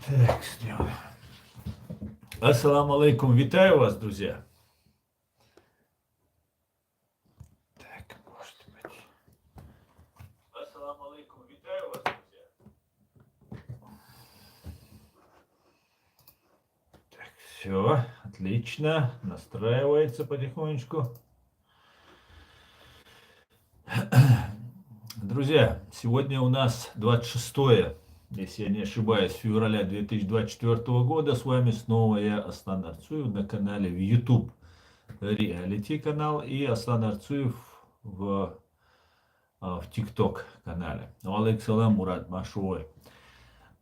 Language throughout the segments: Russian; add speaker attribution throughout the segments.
Speaker 1: Так, сделаем. Ассаламу алейкум, витаю вас, друзья. Так, может быть. Ассаламу алейкум, витаю вас, друзья. Так, все, отлично, настраивается потихонечку. Друзья, сегодня у нас 26, если я не ошибаюсь, февраля 2024 года. С вами снова я, Аслан Арцуев, на канале в YouTube Reality канал и Аслан Арцуев в TikTok канале. Алейкум Мурат Машуой.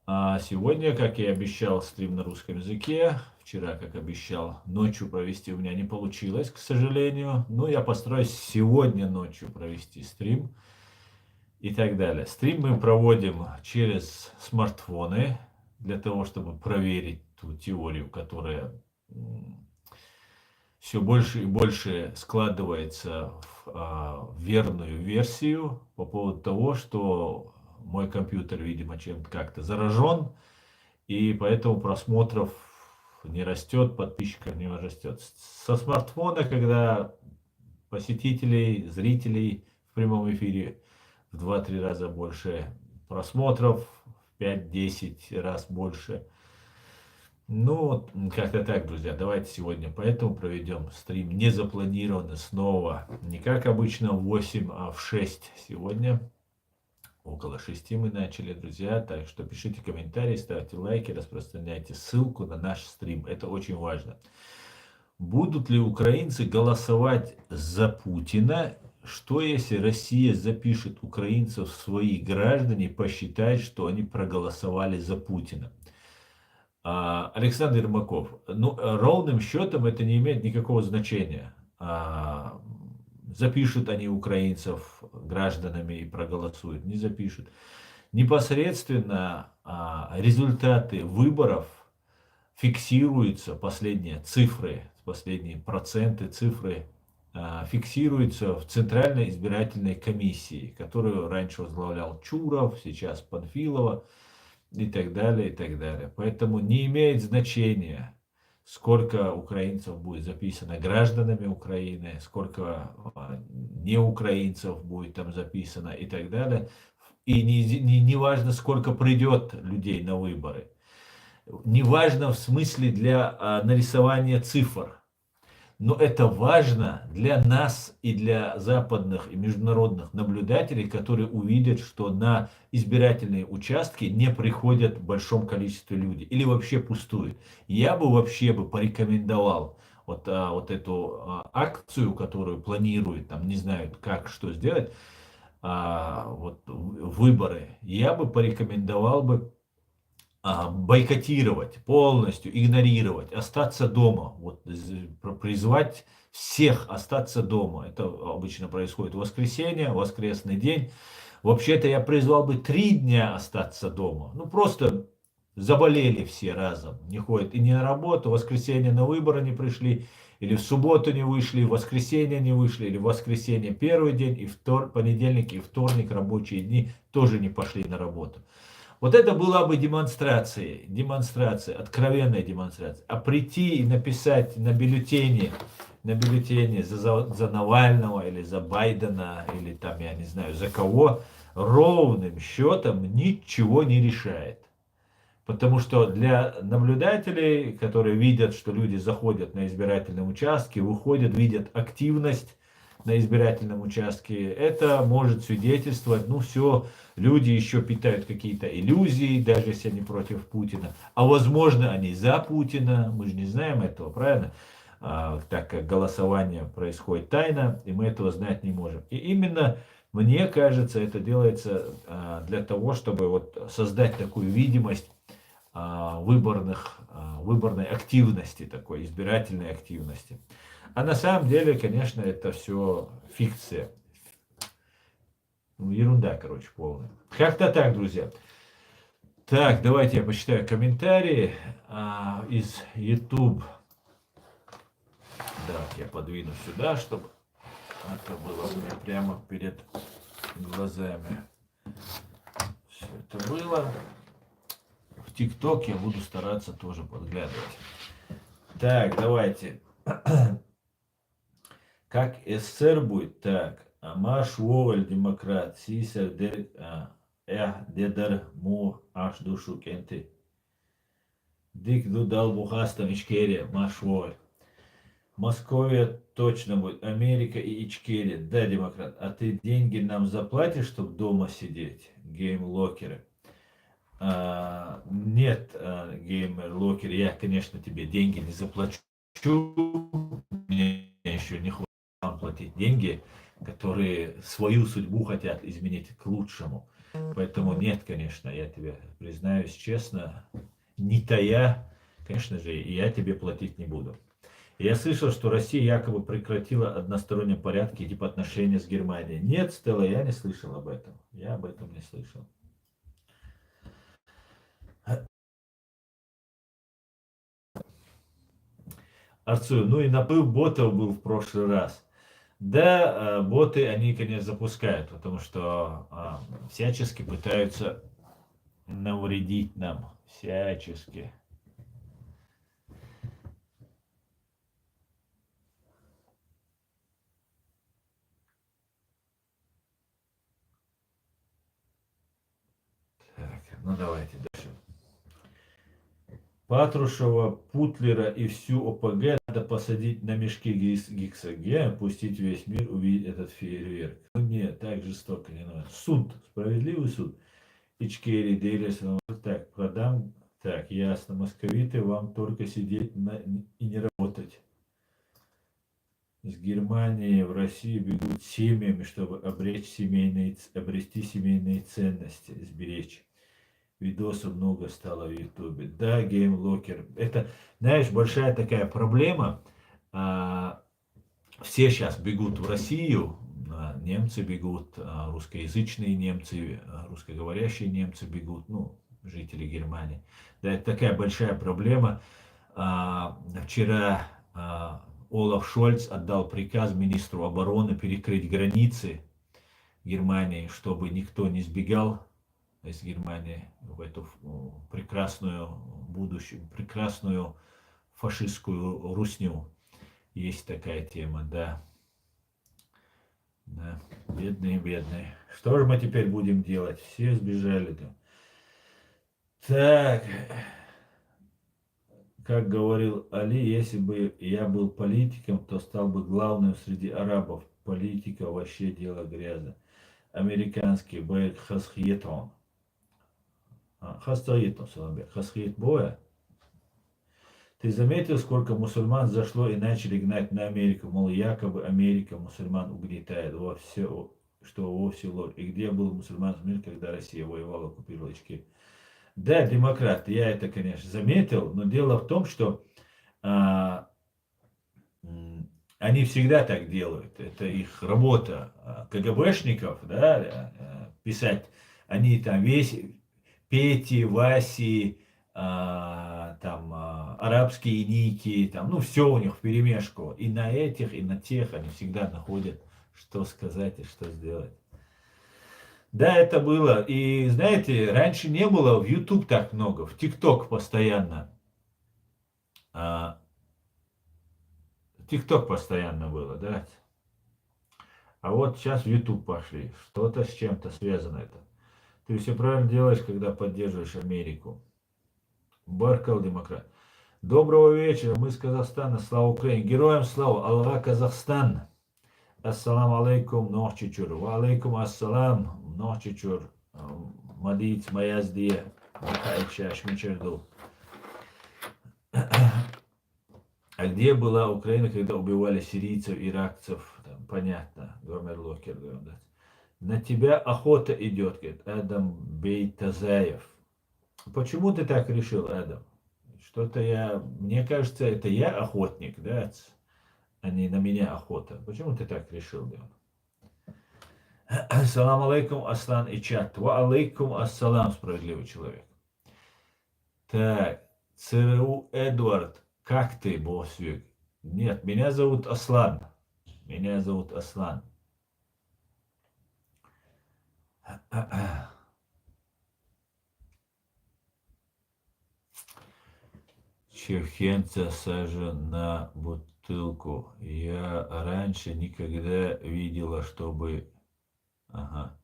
Speaker 1: А сегодня, как и обещал, стрим на русском языке. Вчера, как обещал, ночью провести у меня не получилось, к сожалению. Но я постараюсь сегодня ночью провести стрим и так далее. Стрим мы проводим через смартфоны для того, чтобы проверить ту теорию, которая все больше и больше складывается в верную версию по поводу того, что мой компьютер, видимо, чем-то как-то заражен, и поэтому просмотров не растет, подписчиков не растет. Со смартфона, когда посетителей, зрителей в прямом эфире в 2-3 раза больше, просмотров в 5-10 раз больше. Ну, как-то так, друзья. Давайте сегодня поэтому проведем стрим не запланированно снова. Не как обычно в 8, а в 6 сегодня. Около 6 мы начали, друзья. Так что пишите комментарии, ставьте лайки, распространяйте ссылку на наш стрим. Это очень важно. Будут ли украинцы голосовать за Путина? Что если Россия запишет украинцев в свои граждане и посчитает, что они проголосовали за Путина? Александр Ермаков, ну, ровным счетом это не имеет никакого значения. Запишут они украинцев гражданами и проголосуют, не запишут. Непосредственно результаты выборов фиксируются, последние цифры, последние проценты, цифры фиксируются в Центральной избирательной комиссии, которую раньше возглавлял Чуров, сейчас Панфилова. И так далее, и так далее. Поэтому не имеет значения, сколько украинцев будет записано гражданами Украины, сколько не украинцев будет там записано и так далее. И не важно, сколько придет людей на выборы. Не важно в смысле для нарисования цифр. Но это важно для нас и для западных и международных наблюдателей, которые увидят, что на избирательные участки не приходят в большом количестве людей или вообще пустуют. Я бы вообще порекомендовал вот эту акцию, которую планируют, там не знаю как, что сделать, вот выборы, я бы порекомендовал бы бойкотировать, полностью игнорировать, остаться дома, вот, призвать всех остаться дома. Это обычно происходит в воскресенье, воскресный день. Вообще-то я призвал бы 3 дня остаться дома. Ну, просто заболели все разом. Не ходят и не на работу, в воскресенье на выборы не пришли, или в субботу не вышли, в воскресенье не вышли, или в воскресенье первый день, и понедельник и вторник, рабочие дни, тоже не пошли на работу. Вот это была бы демонстрация, откровенная демонстрация. А прийти и написать на бюллетене за Навального или за Байдена, или там, я не знаю, за кого, ровным счетом ничего не решает. Потому что для наблюдателей, которые видят, что люди заходят на избирательные участки, выходят, видят активность на избирательном участке, это может свидетельствовать, ну все, люди еще питают какие-то иллюзии, даже если они против Путина. А возможно, они за Путина, мы же не знаем этого, правильно? Так как голосование происходит тайно, и мы этого знать не можем. И именно, мне кажется, это делается для того, чтобы вот создать такую видимость выборной активности, такой избирательной активности. А на самом деле, конечно, это все фикция. Ну, ерунда, короче, полная. Как-то так, друзья. Так, давайте я почитаю комментарии из YouTube. Так, я подвину сюда, чтобы это было у меня прямо перед глазами. Все это было. в ТикТок я буду стараться тоже подглядывать. Так, давайте. Как СССР будет? Так. Маш Вовель, демократ. Сисер дедер му аш душу кенты. Дик дудал бухаста Ичкерия. Маш Вовель. Московия точно будет. Америка и Ичкерия. Да, демократ. А ты деньги нам заплатишь, чтобы дома сидеть? Геймлокеры. Нет, геймер-локер, я, конечно, тебе деньги не заплачу. Мне еще не хочется вам платить деньги, которые свою судьбу хотят изменить к лучшему. Поэтому нет, конечно, я тебе признаюсь честно, не тая, конечно же, и я тебе платить не буду. Я слышал, что Россия якобы прекратила одностороннем порядке типа отношения с Германией. Нет, Стелла, я не слышал об этом. Я об этом не слышал. Арцуев, ну и наплыв ботов был в прошлый раз. Да, боты они, конечно, запускают, потому что всячески пытаются навредить нам. Всячески. Так, ну давайте дальше. Патрушева, Путлера и всю ОПГ надо посадить на мешки ГИКСГ, пустить весь мир увидеть этот фейерверк. Ну нет, так жестоко не надо. Суд, справедливый суд. Ичкери, Делес, так, продам. Так, ясно, московиты, вам только сидеть и не работать. Из Германии в Россию бегут семьями, чтобы обрести семейные ценности, сберечь. Видосов много стало в Ютубе. Да, геймлокер. Это, знаешь, большая такая проблема. Все сейчас бегут в Россию. Немцы бегут, русскоязычные немцы, русскоговорящие немцы бегут, ну, жители Германии. Да, это такая большая проблема. Вчера Олаф Шольц отдал приказ министру обороны перекрыть границы Германии, чтобы никто не сбегал из Германии в эту прекрасную будущую, прекрасную фашистскую русню. Есть такая тема, да. Да, бедные, бедные. Что же мы теперь будем делать? Все сбежали-то. Так, как говорил Али, если бы я был политиком, то стал бы главным среди арабов. Политика вообще дело грязно. Американский Бэйк Хасхиетон. Хасхиетон, Саламбек. Хасхиет Боя. Ты заметил, сколько мусульман зашло и начали гнать на Америку? Мол, якобы Америка мусульман угнетает. Во все, что вовсе ложь. И где был мусульманский мир, когда Россия воевала, оккупировала Ичкерию? Да, демократ, я это, конечно, заметил, но дело в том, что а, они всегда так делают. Это их работа КГБшников, да, писать. Они там весь Пети, Васи, арабские ники, там, ну, все у них вперемешку. И на этих, и на тех они всегда находят, что сказать и что сделать. Да, это было. И знаете, раньше не было в YouTube так много, в ТикТок постоянно. ТикТок постоянно было, да. А вот сейчас в YouTube пошли. Что-то с чем-то связано это. Ты все правильно делаешь, когда поддерживаешь Америку. Баркал демократ. Доброго вечера, мы из Казахстана, слава Украине. Героям слава, Аллах Казахстан. Ассаламу алейкум, нохчичур. Ва алейкум ассалам, нохчичур. Мадиц, Маяздия, Михайча, Шмичерду. А где была Украина, когда убивали сирийцев, иракцев? Там, понятно, Гомер Локер. Да. На тебя охота идет, говорит Адам Бейтазаев. Почему ты так решил, Адам? Что-то мне кажется, это я охотник, да, а не на меня охота. Почему ты так решил, да? Ассаламу алейкум, Аслан и чат. Ва алейкум ассалам, справедливый человек. Так, ЦРУ Эдвард, как ты, Босвик? Нет, меня зовут Аслан. Меня зовут Аслан. Чехенца сажа на бутылку. Я раньше никогда видела, чтобы... Ага.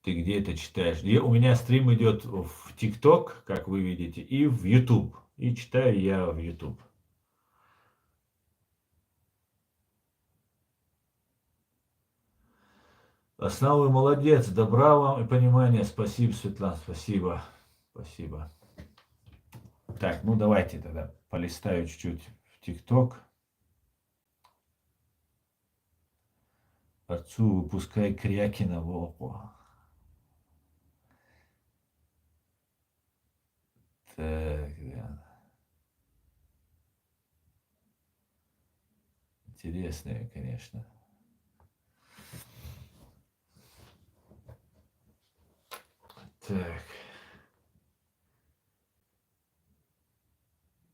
Speaker 1: Ты где это читаешь? У меня стрим идет в ТикТок, как вы видите, и в YouTube. И читаю я в YouTube. Основы молодец. Добра вам и понимания. Спасибо, Светлана, спасибо. Спасибо. Так, ну давайте тогда полистаю чуть-чуть в ТикТок. Отцу выпускай Крякина в опу. Так, да. Интересные, конечно. Так.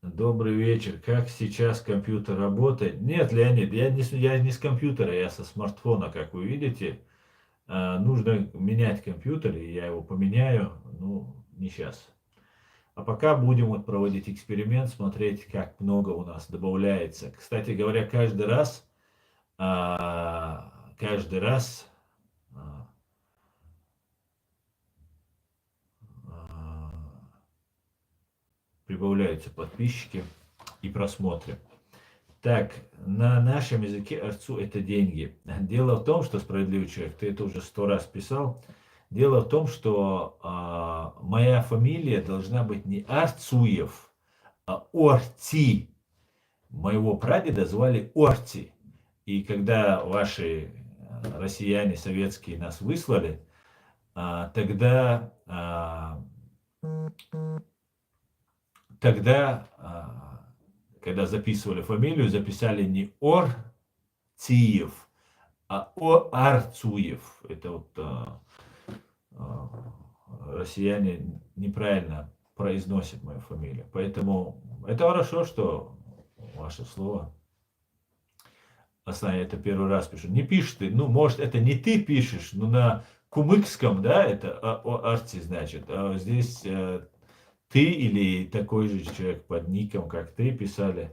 Speaker 1: Добрый вечер. Как сейчас компьютер работает? Нет, Леонид, я не с компьютера, я со смартфона, как вы видите. Нужно менять компьютер, и я его поменяю, ну, не сейчас. А пока будем вот проводить эксперимент, смотреть, как много у нас добавляется. Кстати говоря, каждый раз а, а, прибавляются подписчики и просмотры. Так, на нашем языке арцу это деньги. Дело в том, что, справедливый человек, ты это уже 100 раз писал. Дело в том, что моя фамилия должна быть не Арцуев, а Орти. Моего прадеда звали Орти. И когда ваши россияне советские нас выслали, тогда, когда записывали фамилию, записали не Ортиев, а Арцуев. Это вот россияне неправильно произносят мою фамилию. Поэтому это хорошо, что ваше слово. Это первый раз пишу. Не пишешь ты, ну, может, это не ты пишешь, но на кумыкском, да, это Арти, значит. А здесь ты или такой же человек под ником, как ты, писали,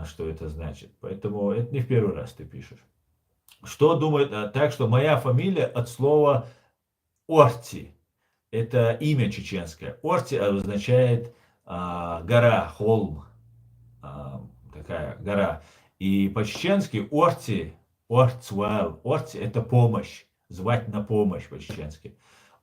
Speaker 1: что это значит. Поэтому это не в первый раз ты пишешь. Что думает, так что моя фамилия от слова Орти. Это имя чеченское. Орти означает гора, холм, такая гора. И по-чеченски Орти, Ортсвел, Орти это помощь, звать на помощь по-чеченски.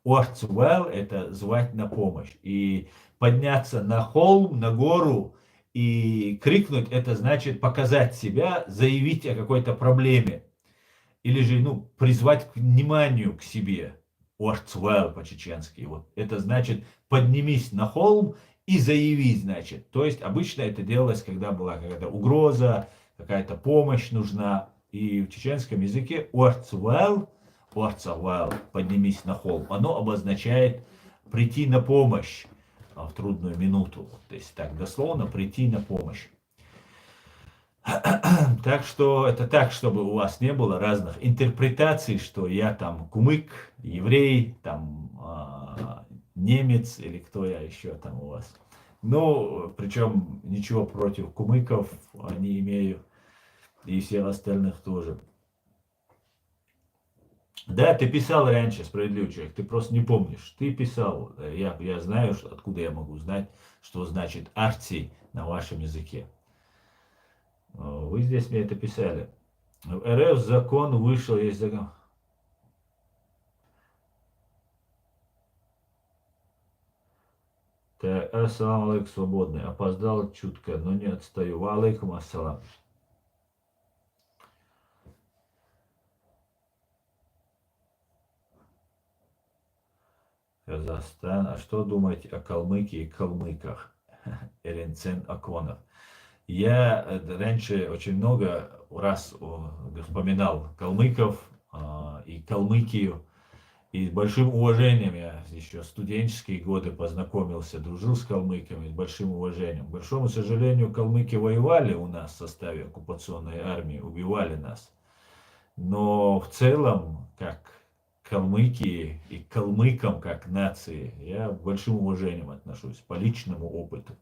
Speaker 1: Ортсвел это звать на помощь. И подняться на холм, на гору и крикнуть, это значит показать себя, заявить о какой-то проблеме. Или же, ну, призвать к вниманию к себе. Орцвел по-чеченски. Вот. Это значит поднимись на холм и заяви, значит. То есть обычно это делалось, когда была какая-то угроза, какая-то помощь нужна. И в чеченском языке орцвел, поднимись на холм, оно обозначает прийти на помощь в трудную минуту. То есть так дословно прийти на помощь. Так что это так, чтобы у вас не было разных интерпретаций, что я там кумык, еврей, там немец или кто я еще там у вас. Ну, причем ничего против кумыков не имею и всех остальных тоже. Да, ты писал раньше, справедливый человек, ты просто не помнишь. Ты писал, я знаю, откуда я могу знать, что значит арти на вашем языке. Вы здесь мне это писали. В РФ закон вышел, есть закон. Так, ассалам алейкум, свободный. Опоздал чутко, но не отстаю. Ва алейкум ассалам. Казахстан. А что думаете о Калмыкии и калмыках? Эренцен Аконов. Я раньше очень много раз вспоминал калмыков и Калмыкию. И с большим уважением я еще студенческие годы познакомился, дружил с калмыками, с большим уважением. К большому сожалению, калмыки воевали у нас в составе оккупационной армии, убивали нас. Но в целом, как калмыки и к калмыкам как нации, я с большим уважением отношусь по личному опыту.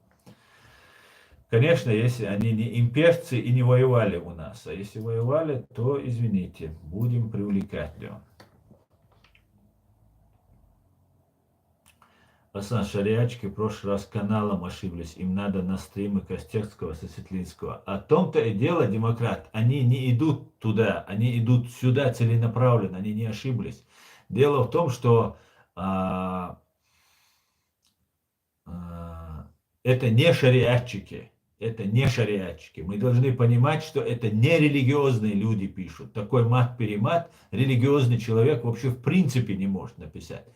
Speaker 1: Конечно, если они не имперцы и не воевали у нас, а если воевали, то, извините, будем привлекать. Да. Пацан, шариачки в прошлый раз каналом ошиблись. Им надо на стримы Костецкого со Светлинского. О том-то и дело, демократ. Они не идут туда, они идут сюда целенаправленно, они не ошиблись. Дело в том, что а, это не шариатчики. Это не шариатчики. Мы должны понимать, что это не религиозные люди пишут. Такой мат-перемат религиозный человек вообще в принципе не может написать.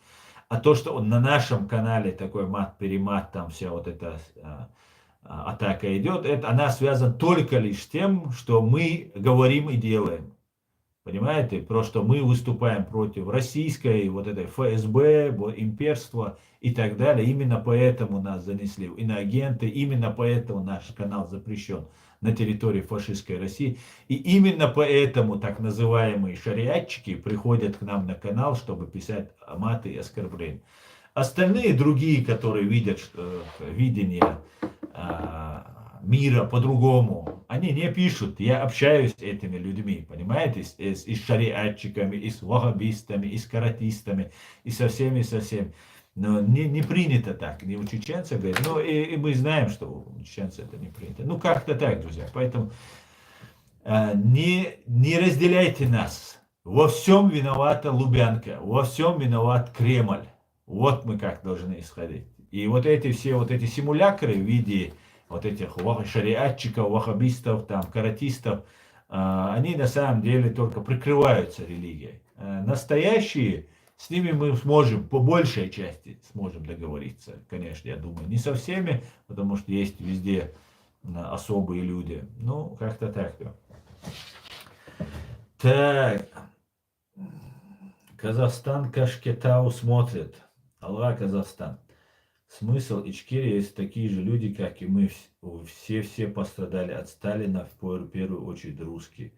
Speaker 1: А то, что он на нашем канале такой мат-перемат, там вся вот эта атака идет, это, она связана только лишь с тем, что мы говорим и делаем. Понимаете? Просто мы выступаем против российской, вот этой ФСБ, имперства и так далее. Именно поэтому нас занесли в иноагенты, именно поэтому наш канал запрещен на территории фашистской России. И именно поэтому так называемые шариатчики приходят к нам на канал, чтобы писать маты и оскорбления. Остальные другие, которые видят видение мира по-другому, они не пишут. Я общаюсь с этими людьми, понимаете, и с шариатчиками, и с ваххабистами, и с каратистами, и со всеми, со всеми. Но не принято так, не у чеченцев, говорит. Ну и мы знаем, что у чеченцев это не принято. Ну как-то так, друзья. Поэтому не разделяйте нас. Во всем виновата Лубянка, во всем виноват Кремль. Вот мы как должны исходить. И вот эти все вот эти симулякры в виде вот этих шариатчиков, ваххабистов, там, каратистов, они на самом деле только прикрываются религией. Настоящие, с ними мы сможем, по большей части сможем договориться, конечно, я думаю, не со всеми, потому что есть везде особые люди. Ну, как-то так. Так, Казахстан Кашкетау смотрит. Алла, Казахстан. Смысл Ичкерии есть такие же люди, как и мы. Все пострадали от Сталина, в первую очередь русские.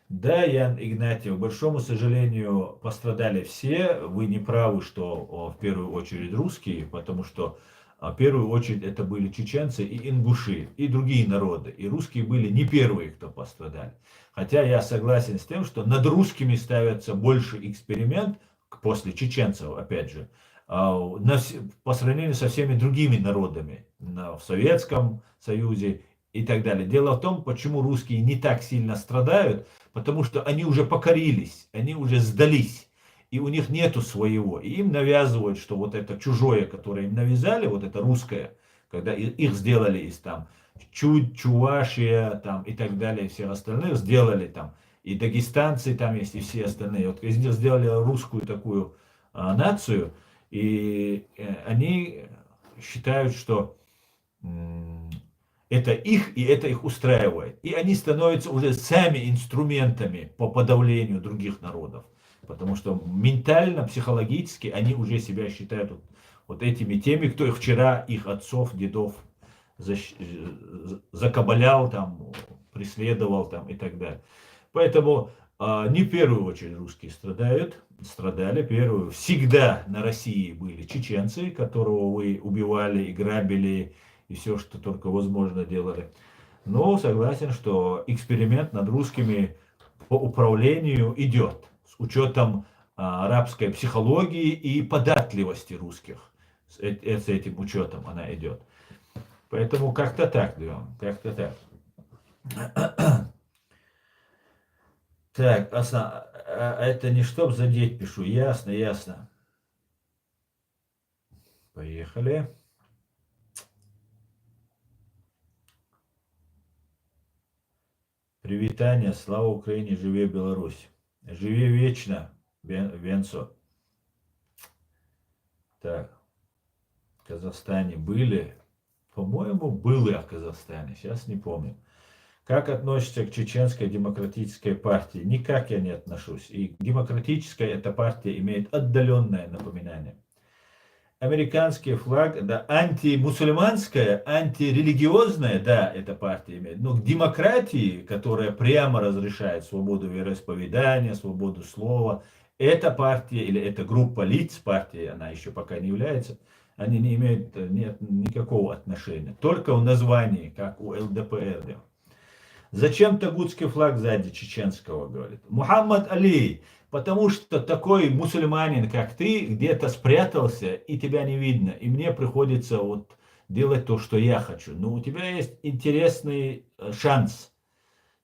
Speaker 1: Да, Ян Игнатьев, к большому сожалению, пострадали все. Вы не правы, что в первую очередь русские, потому что в первую очередь это были чеченцы и ингуши, и другие народы. И русские были не первые, кто пострадали. Хотя я согласен с тем, что над русскими ставится больше эксперимент, после чеченцев, опять же, по сравнению со всеми другими народами в Советском Союзе и так далее. Дело в том, почему русские не так сильно страдают, потому что они уже покорились, они уже сдались, и у них нету своего. И им навязывают, что вот это чужое, которое им навязали, вот это русское, когда их сделали из там Чувашия там, и так далее, и всех остальных сделали там, и дагестанцы там есть, и все остальные. Вот из них сделали русскую такую нацию, и они считают, что это их, и это их устраивает. И они становятся уже сами инструментами по подавлению других народов. Потому что ментально, психологически они уже себя считают вот этими теми, кто их вчера, их отцов, дедов закабалял, там, преследовал там, и так далее. Поэтому не в первую очередь русские страдали. Первую всегда на России были чеченцы, которого вы убивали и грабили, и все, что только возможно делали. Но согласен, что эксперимент над русскими по управлению идет с учетом арабской психологии и податливости русских. С этим учетом она идет. Поэтому как-то так, да, как-то так. Так, это не чтоб задеть, пишу. Ясно, ясно. Поехали. Привитание, слава Украине, живе Беларусь. Живи вечно, Венцо. Так, в Казахстане были? По-моему, были в Казахстане, сейчас не помню. Как относишься к Чеченской демократической партии? Никак я не отношусь. И демократическая эта партия имеет отдаленное напоминание. Американский флаг, да, антимусульманская, антирелигиозная, да, эта партия имеет. Но к демократии, которая прямо разрешает свободу вероисповедания, свободу слова, эта партия или эта группа лиц партии, она еще пока не является, Они не имеют нет никакого отношения. Только в названии, как у ЛДПР. Зачем тагутский флаг сзади чеченского, говорит. Мухаммад Али, потому что такой мусульманин, как ты, где-то спрятался, и тебя не видно. И мне приходится вот делать то, что я хочу. Но у тебя есть интересный шанс.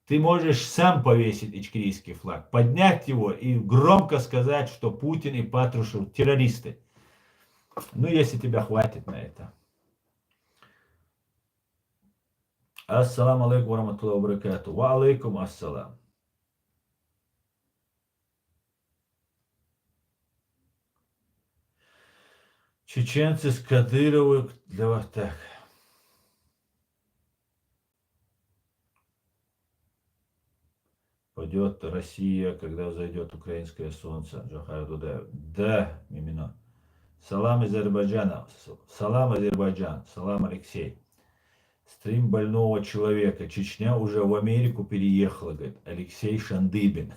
Speaker 1: Ты можешь сам повесить ичкерийский флаг, поднять его и громко сказать, что Путин и Патрушев террористы. Ну, если тебя хватит на это. Ассаламу алейкум вараматуллахи ва баракату. Ва алейкум ассалам. Чеченцы с Кадыровым для вас так. Пойдет Россия, когда взойдет украинское солнце. Джохар Дудаев. Да, Мимино. Салам из Азербайджана. Салам Азербайджан. Салам Алексей. Стрим больного человека. Чечня уже в Америку переехала, говорит Алексей Шандыбин.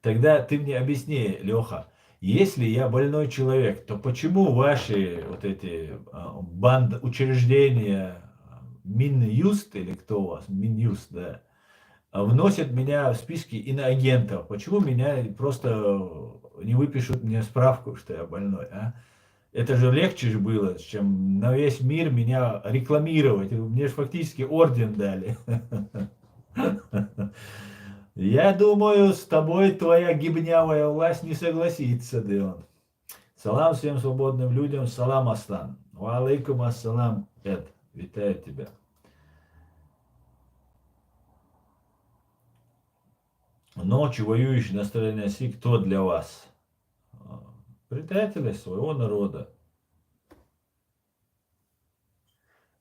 Speaker 1: Тогда ты мне объясни, Леха, если я больной человек, то почему ваши вот эти банд учреждения, Минюст или кто у вас, Минюст, да, вносят меня в списки иноагентов? Почему меня просто не выпишут мне справку, что я больной, а? Это же легче же было, чем на весь мир меня рекламировать. Мне же фактически орден дали. Я думаю, с тобой твоя гибнявая власть не согласится, Деон. Салам всем свободным людям, салам Аслан. Ва алейкум ассалам, Эд. Витаю тебя. Ночью воюющий на стороне оси, кто для вас? Предатели своего народа.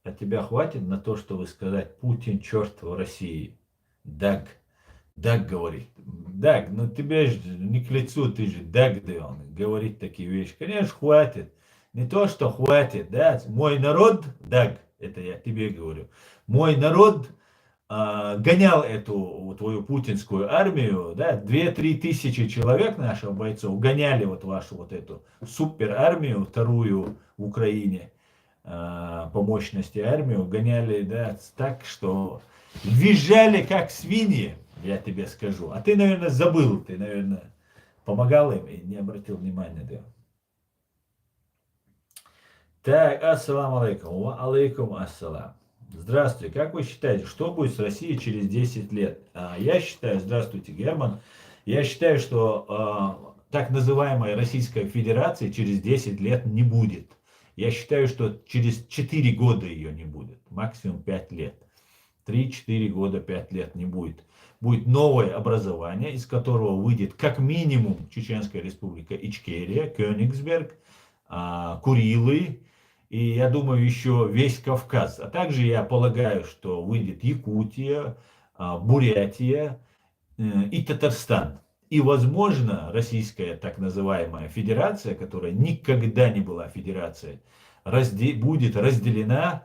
Speaker 1: А тебя хватит на то, чтобы сказать Путин черт в России? Даг. Даг говорит. Даг, ну тебе же не к лицу, ты же Даг, да он говорит такие вещи. Конечно, хватит. Не то, что хватит, да. Мой народ, Даг, это я тебе говорю. Мой народ гонял эту твою путинскую армию, да, 2-3 тысячи человек наших бойцов гоняли вот вашу вот эту супер армию, вторую в Украине, по мощности армию, гоняли, да, так, что визжали как свиньи, я тебе скажу. А ты, наверное, забыл, ты, наверное, помогал им и не обратил внимания, да. Так, ассаламу алейкум. Ва алейкум ассалам. Здравствуйте. Как вы считаете, что будет с Россией через 10 лет? Я считаю, здравствуйте, Герман. Я считаю, что так называемая Российская Федерация через 10 лет не будет. Я считаю, что через 4 года ее не будет. Максимум 5 лет. 3-4 года, 5 лет не будет. Будет новое образование, из которого выйдет как минимум Чеченская Республика Ичкерия, Кёнигсберг, Курилы, и я думаю еще весь Кавказ. А также я полагаю, что выйдет Якутия, Бурятия и Татарстан. И, возможно, Российская так называемая Федерация, которая никогда не была федерацией, будет разделена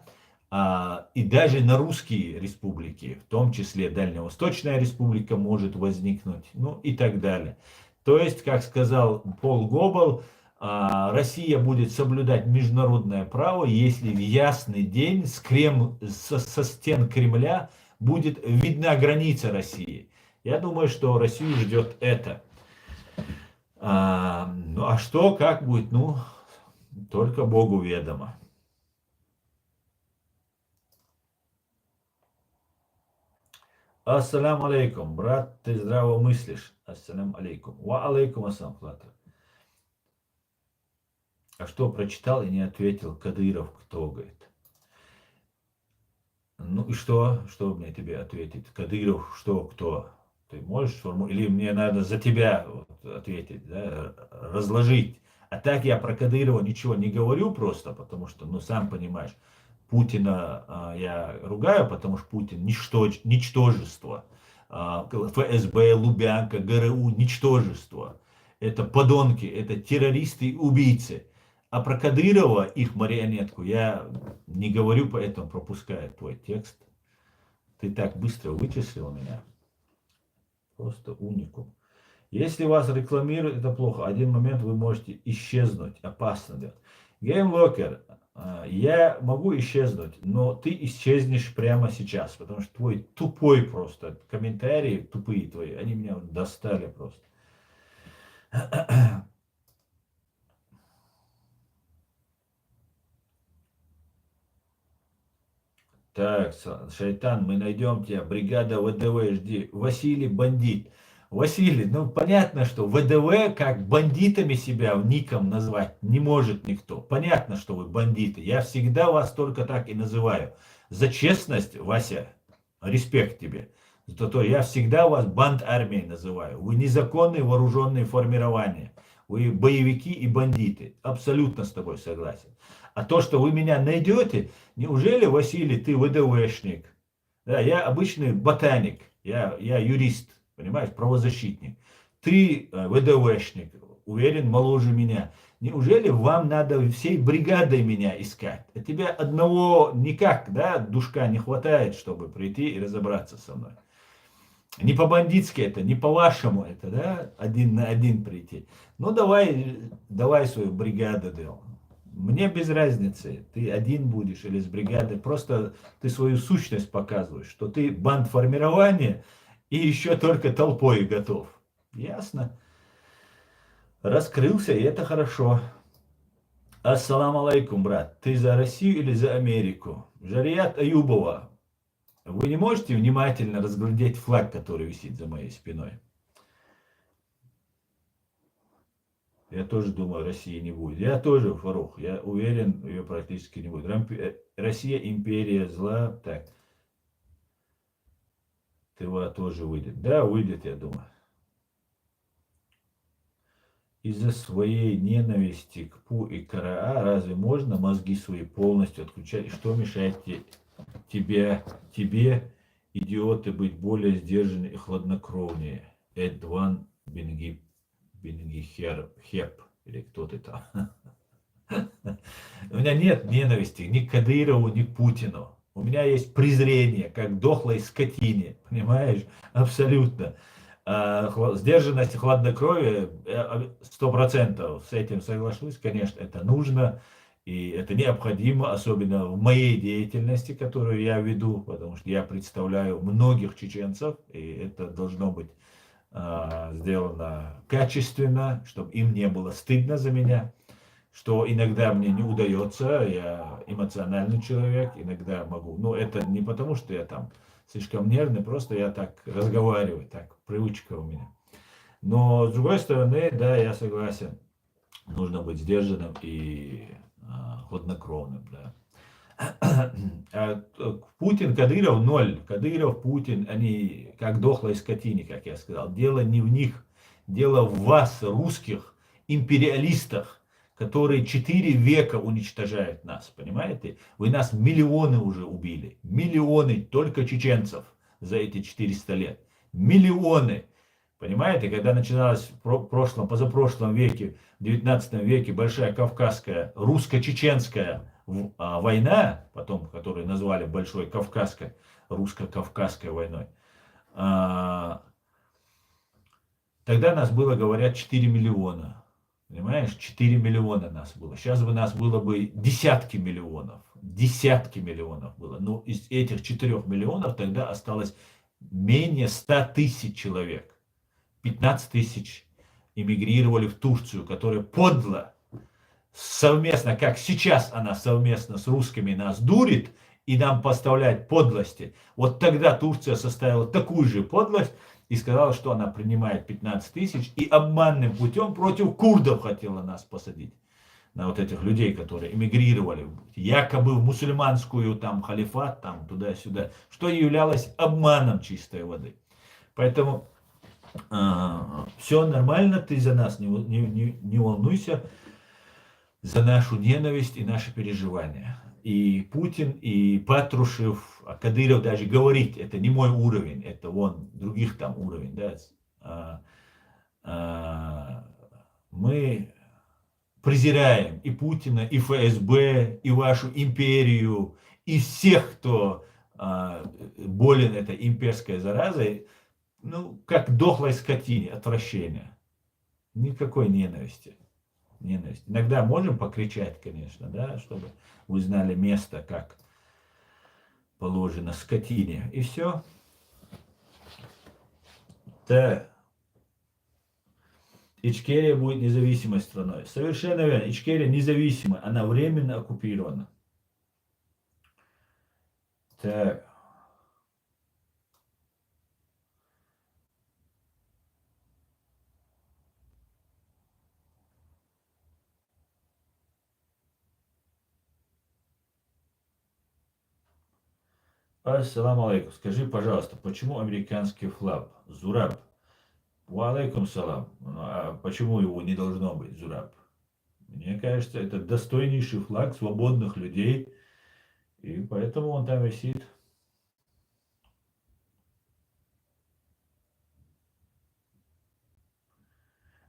Speaker 1: и даже на русские республики, в том числе Дальневосточная республика может возникнуть, ну и так далее. То есть, как сказал Пол Гоббл, Россия будет соблюдать международное право, если в ясный день со стен Кремля будет видна граница России. Я думаю, что Россию ждет это. Ну а что, как будет, ну, только Богу ведомо. Ассаляму алейкум, брат, ты здраво мыслишь. Ассаляму алейкум. Ва алейкум ассалам. А что прочитал и не ответил Кадыров, кто, говорит. Ну и что? Что мне тебе ответить? Кадыров, что, кто? Ты можешь формулировать? Или мне надо за тебя вот ответить, да? Разложить. А так я про Кадырова ничего не говорю просто, потому что, ну, сам понимаешь, Путина я ругаю, потому что Путин ничтожество. ФСБ, Лубянка, ГРУ, ничтожество. Это подонки, это террористы и убийцы. А про Кадырова, их марионетку, я не говорю, поэтому пропускаю твой текст. Ты так быстро вычислил меня. Просто уникум. Если вас рекламируют, это плохо. Один момент вы можете исчезнуть. Опасно делать. Геймлокер, я могу исчезнуть, но ты исчезнешь прямо сейчас, потому что твой тупой просто комментарии, тупые твои, они меня достали просто. Так, Шайтан, мы найдем тебя. Бригада ВДВ, жди. Василий бандит. Василий, ну понятно, что ВДВ как бандитами себя ником назвать не может никто. Понятно, что вы бандиты. Я всегда вас только так и называю. За честность, Вася, респект тебе. Зато я всегда вас банд армией называю. Вы незаконные вооруженные формирования. Вы боевики и бандиты. Абсолютно с тобой согласен. А то, что вы меня найдете, неужели, Василий, ты ВДВшник? Да, я обычный ботаник, я юрист, понимаешь, правозащитник. Ты ВДВшник, уверен, моложе меня. Неужели вам надо всей бригадой меня искать? А тебя одного никак, да, душка не хватает, чтобы прийти и разобраться со мной. Не по-бандитски это, не по-вашему это, да, один на один прийти. Ну давай свою бригаду делай. Мне без разницы, ты один будешь или с бригадой, просто ты свою сущность показываешь, что ты бандформирование и еще только толпой готов. Ясно? Раскрылся, и это хорошо. Ассаламу алейкум, брат. Ты за Россию или за Америку? Жарият Аюбова. Вы не можете внимательно разглядеть флаг, который висит за моей спиной? Я тоже думаю, России не будет. Я тоже, Фарух, я уверен, ее практически не будет. Россия империя зла. Так, Тыва тоже выйдет. Да, выйдет, я думаю. Из-за своей ненависти к Пу и Караа разве можно мозги свои полностью отключать? Что мешает тебе, идиоты, быть более сдержаннее и хладнокровнее? Эдван Бенгихеп, или кто ты там? У меня нет ненависти ни к Кадырову, ни к Путину. У меня есть презрение, как к дохлой скотине, понимаешь? Абсолютно. Сдержанность и хладнокровие, 100% с этим соглашусь, конечно, это нужно. И это необходимо, особенно в моей деятельности, которую я веду, потому что я представляю многих чеченцев, и это должно быть сделано качественно, чтобы им не было стыдно за меня, что иногда мне не удается, я эмоциональный человек, иногда могу, но это не потому, что я там слишком нервный, просто я так разговариваю, так, привычка у меня. Но с другой стороны, да, я согласен, нужно быть сдержанным и хладнокровным, да. Путин, Кадыров ноль. Кадыров, Путин, они как дохлой скотине, как я сказал. Дело не в них, дело в вас, русских империалистах, которые 4 века уничтожают нас, понимаете? Вы нас миллионы уже убили, миллионы только чеченцев за эти 400 лет. Миллионы. Понимаете, когда начиналась в позапрошлом веке, в 19 веке Большая Кавказская, русско-чеченская война, потом, которую назвали Большой Кавказской, русско-кавказской войной, тогда нас было, говорят, 4 миллиона. Понимаешь, 4 миллиона нас было. Сейчас бы нас было бы десятки миллионов. Десятки миллионов было. Но из этих 4 миллионов тогда осталось менее 100 тысяч человек. 15 тысяч эмигрировали в Турцию, которая подло, совместно, как сейчас она совместно с русскими нас дурит и нам поставляет подлости. Вот тогда Турция составила такую же подлость и сказала, что она принимает 15 тысяч и обманным путем против курдов хотела нас посадить. На вот этих людей, которые эмигрировали якобы в мусульманскую там халифат, там туда-сюда, что являлось обманом чистой воды. Поэтому все нормально, ты за нас не волнуйся, за нашу ненависть и наши переживания. И Путин, и Патрушев, а Кадыров даже говорит, это не мой уровень, это вон других там уровень. Да? Мы презираем и Путина, и ФСБ, и вашу империю, и всех, кто болен этой имперской заразой. ну, как дохлой скотине, отвращение. Никакой ненависти. Ненависть. Иногда можем покричать, конечно, да, чтобы вы знали место, как положено скотине. И все. Да, Ичкерия будет независимой страной. Совершенно верно. Ичкерия независимая, она временно оккупирована. Так. Ассаламу алейкум. Скажи, пожалуйста, почему американский флаг Зураб? Ва алейкум салам. А почему его не должно быть Зураб? Мне кажется, это достойнейший флаг свободных людей, и поэтому он там висит.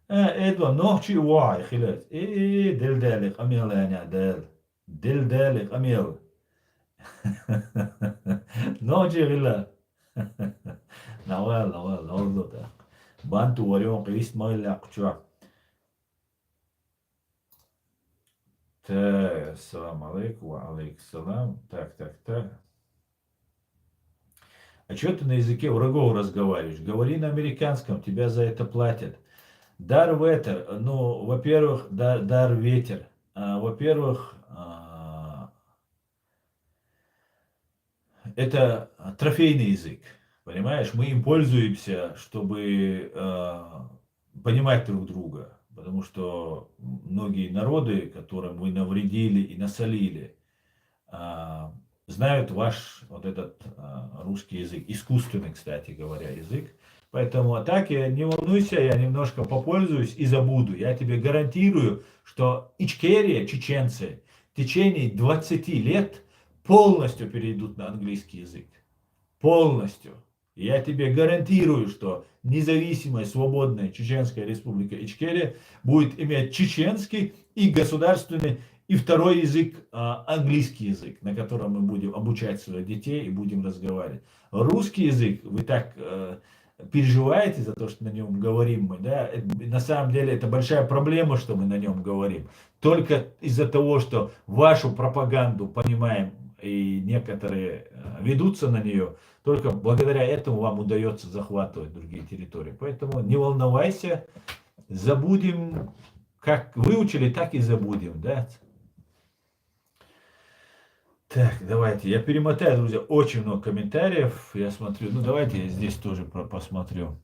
Speaker 1: Эдва, нохчи уай, хилет. Дел делик, амил, дел. Дел делик, амил. Нохчи хилет. Nawal, nawal, nawal da. Bantu warion qist mayla qchwa. Так, ассаламу алейкум, ва алейкум салам. Так, так, так. А что ты на языке врагов разговариваешь? Говори на американском, тебя за это платят. Дар ветер, ну, во-первых, дар ветер. Во-первых, это трофейный язык. Понимаешь, мы им пользуемся, чтобы понимать друг друга. Потому что многие народы, которым вы навредили и насолили, знают ваш вот этот русский язык. Искусственный, кстати говоря, язык. Поэтому а так я не волнуйся, я немножко попользуюсь и забуду. Я тебе гарантирую, что Ичкерия, чеченцы, в течение 20 лет полностью перейдут на английский язык. Полностью. Я тебе гарантирую, что независимая, свободная Чеченская республика Ичкерия будет иметь чеченский и государственный, и второй язык, английский язык, на котором мы будем обучать своих детей и будем разговаривать. Русский язык, вы так переживаете за то, что на нем говорим мы, да? На самом деле это большая проблема, что мы на нем говорим. Только из-за того, что вашу пропаганду понимаем, и некоторые ведутся на нее, только благодаря этому вам удается захватывать другие территории. Поэтому не волновайся, забудем, как выучили, так и забудем, да? Так, давайте, я перемотаю, друзья, очень много комментариев, я смотрю, ну давайте я здесь тоже посмотрю.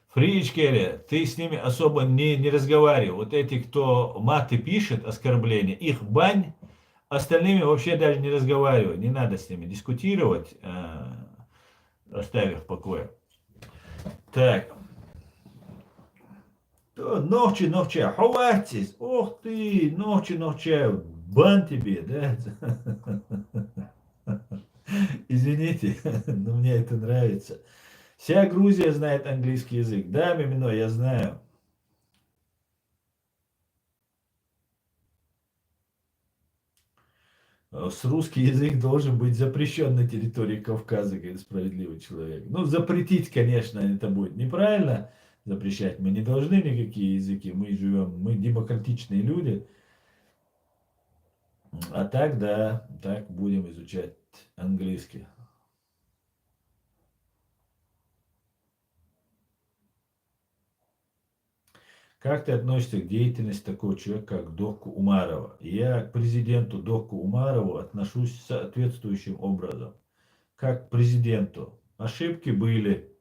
Speaker 1: Фричкере, ты с ними особо не разговаривай. Вот эти, кто маты пишет, оскорбления, их бань, остальными вообще даже не разговаривай. Не надо с ними дискутировать, оставь их в покое. Так. Ногчи, ногча, хватит. Ох ты, ногчи, ногча, бан тебе, да? Извините, но мне это нравится. Вся Грузия знает английский язык. Да, Мимино, я знаю. Русский язык должен быть запрещен на территории Кавказа, говорит справедливый человек. Ну, запретить, конечно, это будет неправильно. Запрещать мы не должны никакие языки. Мы живем, мы демократичные люди. А так, да, так будем изучать английский. Как ты относишься к деятельности такого человека, как Дохку Умарова? Я к президенту Дохку Умарову отношусь соответствующим образом. Как к президенту. Ошибки были,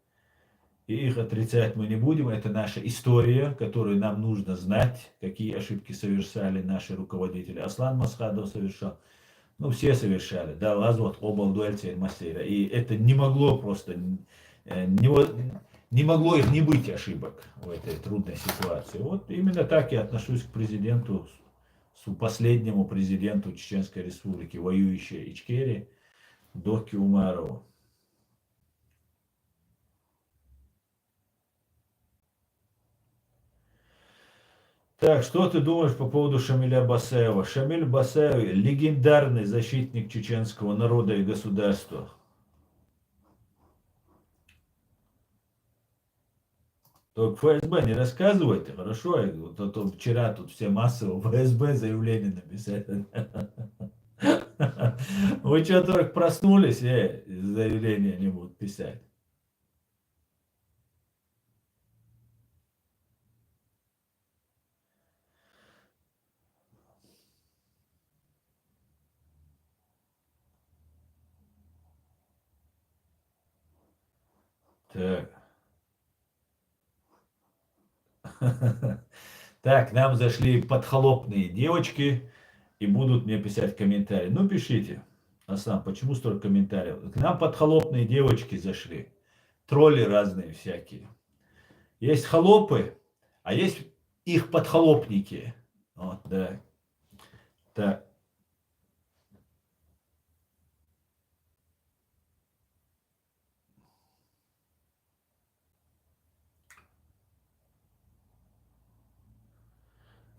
Speaker 1: и их отрицать мы не будем. Это наша история, которую нам нужно знать, какие ошибки совершали наши руководители. Аслан Масхадов совершал. Ну, все совершали. Да, Лазвот, Обал, Дуэльцер, Масейра. И это не могло просто Не, не могло их не быть ошибок в этой трудной ситуации. Вот именно так я отношусь к президенту, последнему президенту Чеченской Республики, воюющей Ичкерии, Дохе Умарову. Так, что ты думаешь по поводу Шамиля Басаева? Шамиль Басаев – легендарный защитник чеченского народа и государства. Только ФСБ не рассказывайте, хорошо? Вот, а то вчера тут все массово ФСБ заявление написали. Вы что, только проснулись, заявления не будут писать. Так. Так, к нам зашли подхолопные девочки и будут мне писать комментарии. Ну, пишите. Аслан, почему столько комментариев? К нам подхолопные девочки зашли. Тролли разные всякие. Есть холопы, а есть их подхолопники. Вот, да. Так.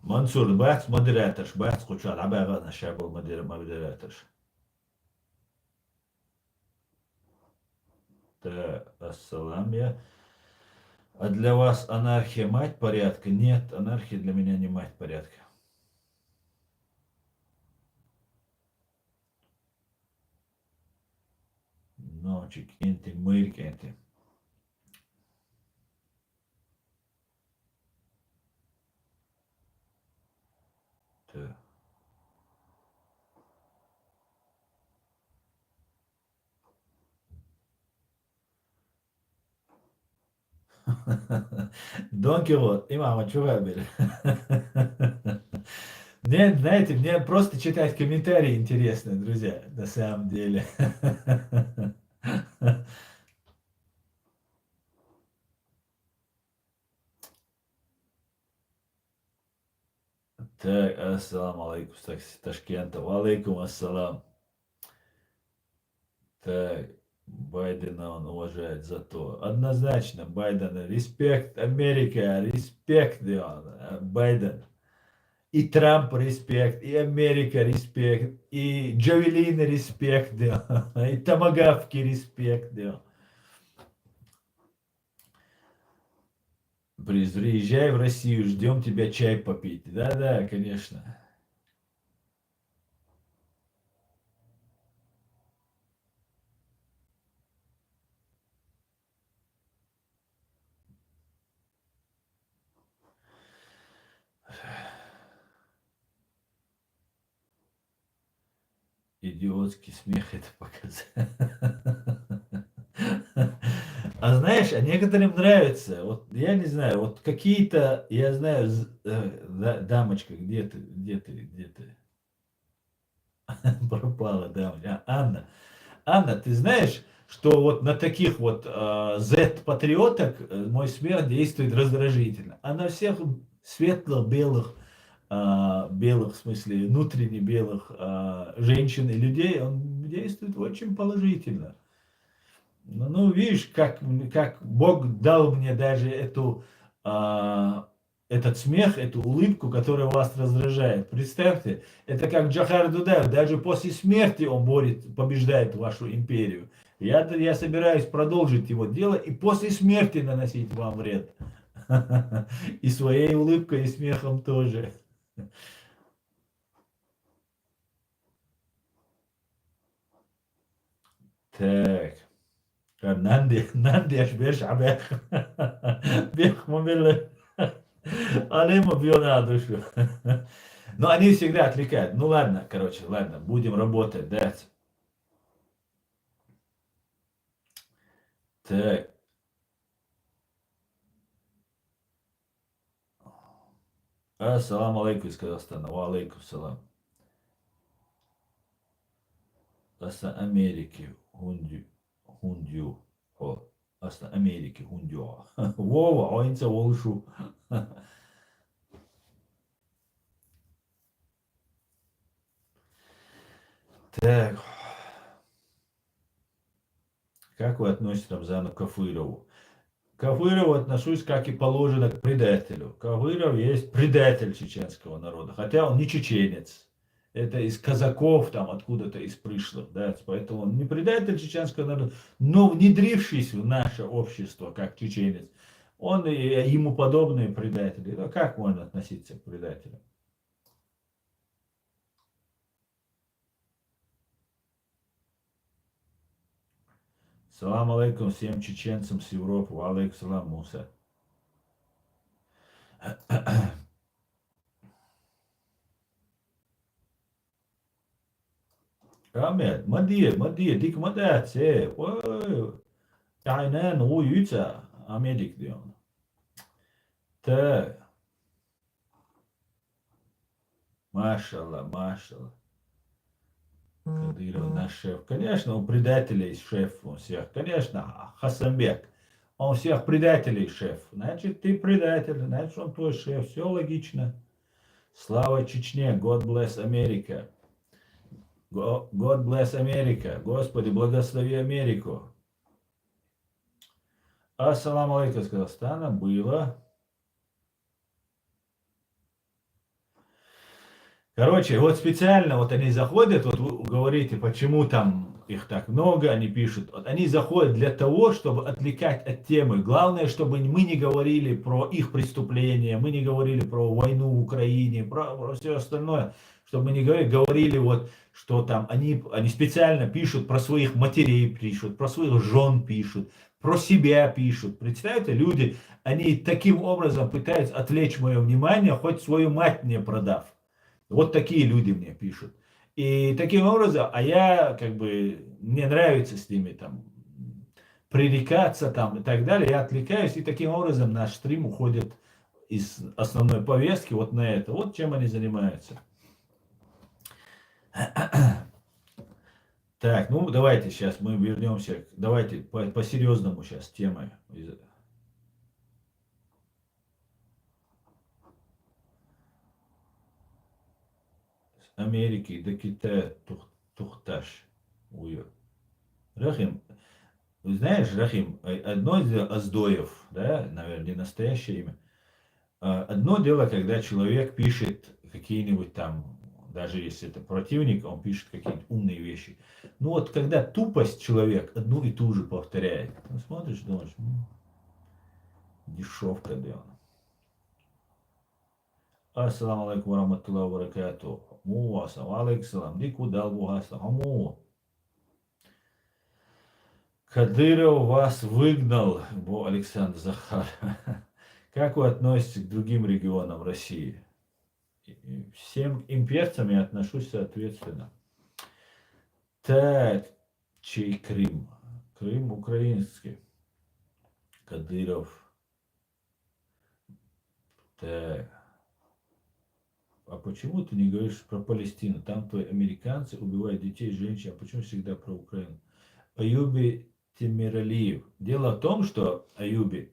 Speaker 1: Mansur, بحث مودريترش بحث خودشاد عبا غانا شابو مودريترش. Так, ассалам я. А для вас анархия мать порядка? Нет, анархия для меня не мать порядка. Ночик, инти, мырк, инти. Так. Дон Кихот, имама Чувабель. Мне, знаете, мне просто читать комментарии интересно, друзья, на самом деле. Так, ассаламу алейкум, Ташкента. Валейкум ассалам. Так, Байдена он уважает за то. Однозначно, Байден, респект, Америка, респект, Байден. И Трамп респект, и Америка респект, и Джавелины респект, и Томагавки респект. Приезжай в Россию, ждем тебя чай попить. Да-да, конечно. Идиотский смех это показать. А знаешь, а некоторым нравится. Вот я не знаю, вот какие-то, я знаю, дамочка, где ты? Пропала, дамочка. Анна. Анна, ты знаешь, что вот на таких вот Z-патриоток мой смех действует раздражительно. А на всех светло-белых, белых, в смысле, внутренне белых женщин и людей он действует очень положительно. Ну, видишь, как Бог дал мне даже этот смех, эту улыбку, которая вас раздражает. Представьте, это как Джахар Дудаев, даже после смерти он побеждает вашу империю. Я собираюсь продолжить его дело и после смерти наносить вам вред. И своей улыбкой, и смехом тоже. Так. Нанди аж бешع бех мумилы. Алему бьет на душу. Но они всегда отвлекают. Ну ладно, короче, ладно, будем работать, да. Так, ассаламу алейкум из Казахстана. Ва алейкум салам. Аса Америки. Хундю. О. Америки, Гундё. Вова, ойнца волшу. Так, как вы относитесь к Рамзану Кафырову? К Кафырову отношусь, как и положено, к предателю. Кафыров есть предатель чеченского народа, хотя он не чеченец. Это из казаков, там откуда-то из пришлых, да, поэтому он не предатель чеченского народа, но внедрившись в наше общество, как чеченец, он и ему подобные предатели. Ну, как можно относиться к предателям? Салам алейкум всем чеченцам с Европы. Алейкум салам, Муса. Ahmed, Madir, dik madat, se. Aynen o yüce. Amedik diyor. Te, машаллах, машаллах. Кадыров наш шеф. Конечно, у предателей шеф у всех. Конечно, Хасанбек. Он всех предателей шеф. Значит, ты предатель, значит, он твой шеф. Все логично. Слава Чечне. God bless America. God bless America. Господи, благослови Америку. Ассаламу алейкум с Казахстана было. Короче, вот специально вот они заходят, вот вы говорите, почему там их так много, они пишут. Вот они заходят для того, чтобы отвлекать от темы. Главное, чтобы мы не говорили про их преступления, мы не говорили про войну в Украине, про все остальное. Чтобы мы не говорили вот, что там они специально пишут про своих матерей, пишут, про своих жен пишут, про себя пишут. Представляете, люди, они таким образом пытаются отвлечь мое внимание, хоть свою мать мне продав. Вот такие люди мне пишут. И таким образом, а я как бы, мне нравится с ними там пререкаться там и так далее, я отвлекаюсь, и таким образом наш стрим уходит из основной повестки вот на это. Вот чем они занимаются. Так, ну давайте сейчас мы вернемся, давайте по-серьезному сейчас темы. Америки до Китая Тухташ. Рахим, знаешь, Рахим, одно из Аздоев, да, наверное, не настоящее имя. Одно дело, когда человек пишет какие-нибудь там, даже если это противник, он пишет какие-нибудь умные вещи. Ну вот, когда тупость человек одну и ту же повторяет, ну, смотришь, думаешь, дешевка, да он. Ассаламу алейкум варахматуллахи вабаракату. Му, ассаламу алейкум салам. Дику дал бугаса. Хаму. Кадыров вас выгнал, Александр Захар. Как вы относитесь к другим регионам России? Всем имперцам я отношусь соответственно. Так, чей Крым? Крым украинский. Кадыров. Так. А почему ты не говоришь про Палестину? Там твои американцы убивают детей, женщин. А почему всегда про Украину? Аюби Тимиралиев. Дело в том, что Аюби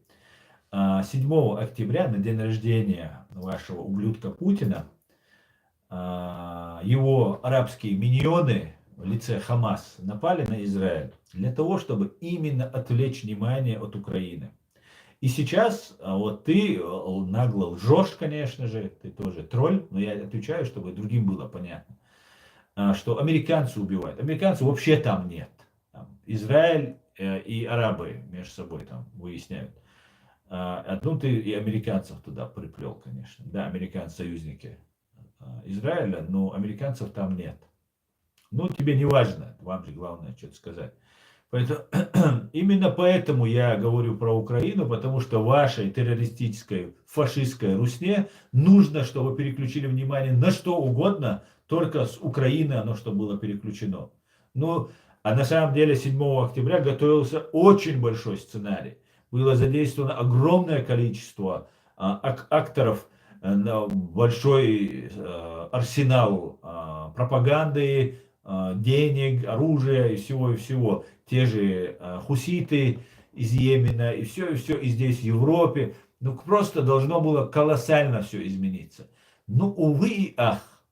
Speaker 1: 7 октября на день рождения вашего ублюдка Путина его арабские миньоны в лице Хамас напали на Израиль для того, чтобы именно отвлечь внимание от Украины. И сейчас вот ты нагло лжешь, конечно же, ты тоже тролль, но я отвечаю, чтобы другим было понятно, что американцы убивают. Американцев вообще там нет. Там Израиль и арабы между собой там выясняют. Одну ты и американцев туда приплел, конечно. Да, американцы союзники Израиля, но американцев там нет. Ну, тебе не важно, вам же главное что-то сказать. Поэтому, именно поэтому я говорю про Украину, потому что вашей террористической, фашистской Русне нужно, чтобы переключили внимание на что угодно, только с Украины оно что было переключено. Ну, а на самом деле 7 октября готовился очень большой сценарий. Было задействовано огромное количество акторов, большой арсенал пропаганды, денег, оружия и всего, и всего. Те же хуситы из Йемена, и все, и здесь, в Европе. Ну, просто должно было колоссально все измениться. Ну, увы и ах.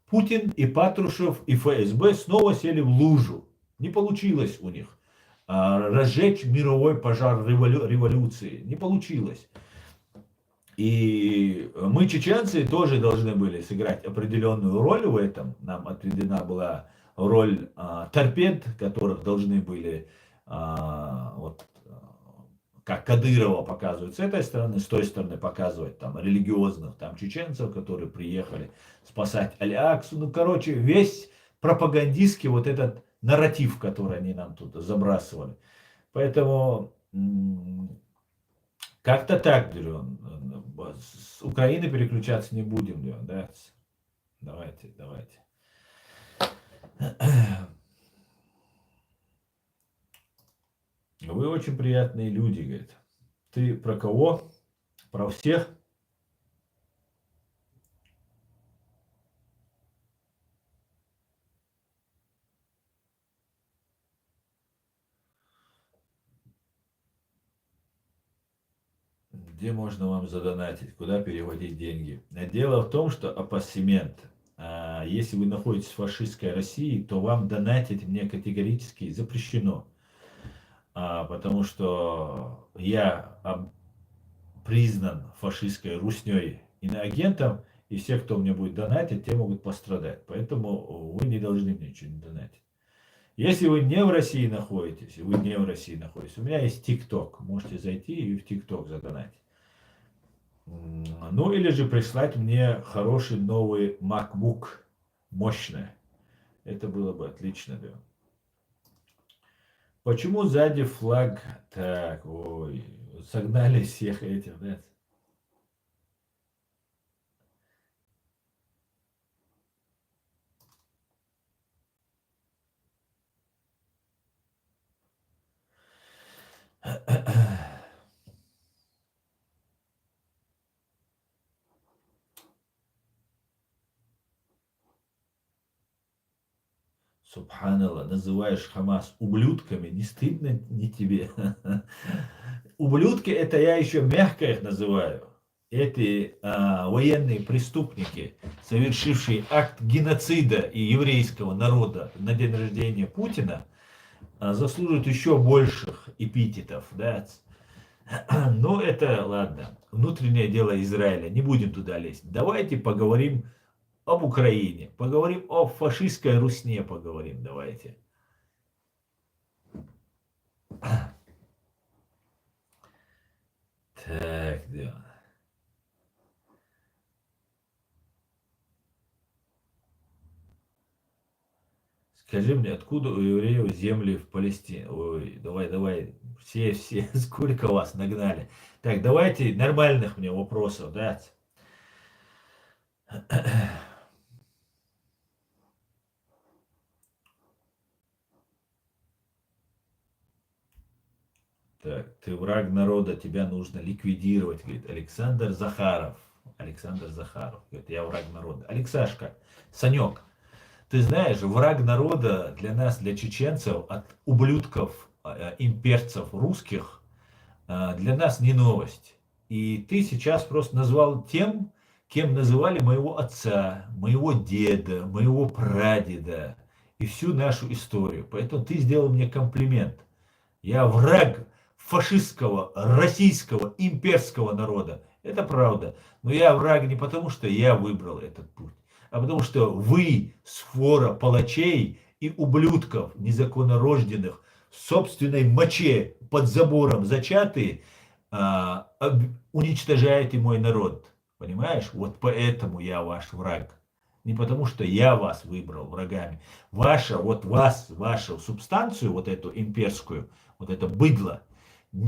Speaker 1: Путин и Патрушев и ФСБ снова сели в лужу. Не получилось у них разжечь мировой пожар революции. Не получилось. И мы, чеченцы, тоже должны были сыграть определенную роль в этом. Нам отведена была роль торпед, которых должны были, вот, как Кадырова показывают с этой стороны, с той стороны показывать там религиозных там чеченцев, которые приехали спасать Аль-Аксу. Ну, короче, весь пропагандистский вот этот нарратив, который они нам тут забрасывали. Поэтому как-то так, Дерен. С Украины переключаться не будем, Дерен, да? Давайте. Вы очень приятные люди, говорит. Ты про кого? Про всех? Где можно вам задонатить? Куда переводить деньги? Дело в том, что апассимент. Если вы находитесь в фашистской России, то вам донатить мне категорически запрещено. Потому что я признан фашистской русней иноагентом, и все, кто мне будет донатить, те могут пострадать. Поэтому вы не должны мне ничего не донатить. Если вы не в России находитесь, у меня есть ТикТок. Можете зайти и в ТикТок задонатить. Ну или же прислать мне хороший новый MacBook, мощный. Это было бы отлично, да. Почему сзади флаг? Так, ой, согнали всех этих, да? Субханаллах, называешь Хамас ублюдками, не стыдно ни тебе? Ублюдки, это я еще мягко их называю. Эти военные преступники, совершившие акт геноцида и еврейского народа на день рождения Путина, заслуживают еще больших эпитетов. Да? Но это ладно, внутреннее дело Израиля, не будем туда лезть. Давайте поговорим об Украине, поговорим о фашистской Русне, поговорим, давайте. Так, да. Скажи мне, откуда у евреев земли в Палестине? Ой, давай, все, сколько вас нагнали. Так, давайте нормальных мне вопросов, да? Так, ты враг народа, тебя нужно ликвидировать, говорит Александр Захаров. Александр Захаров, говорит, я враг народа. Алексашка, Санек, ты знаешь, враг народа для нас, для чеченцев, от ублюдков, имперцев русских, для нас не новость. И ты сейчас просто назвал тем, кем называли моего отца, моего деда, моего прадеда и всю нашу историю. Поэтому ты сделал мне комплимент. Я враг фашистского, российского, имперского народа. Это правда. Но я враг не потому, что я выбрал этот путь, а потому что вы, сфора палачей и ублюдков, незаконнорожденных, в собственной моче под забором зачатые, уничтожаете мой народ. Понимаешь? Вот поэтому я ваш враг. Не потому, что я вас выбрал врагами. Вашу субстанцию, вот эту имперскую, вот это быдло,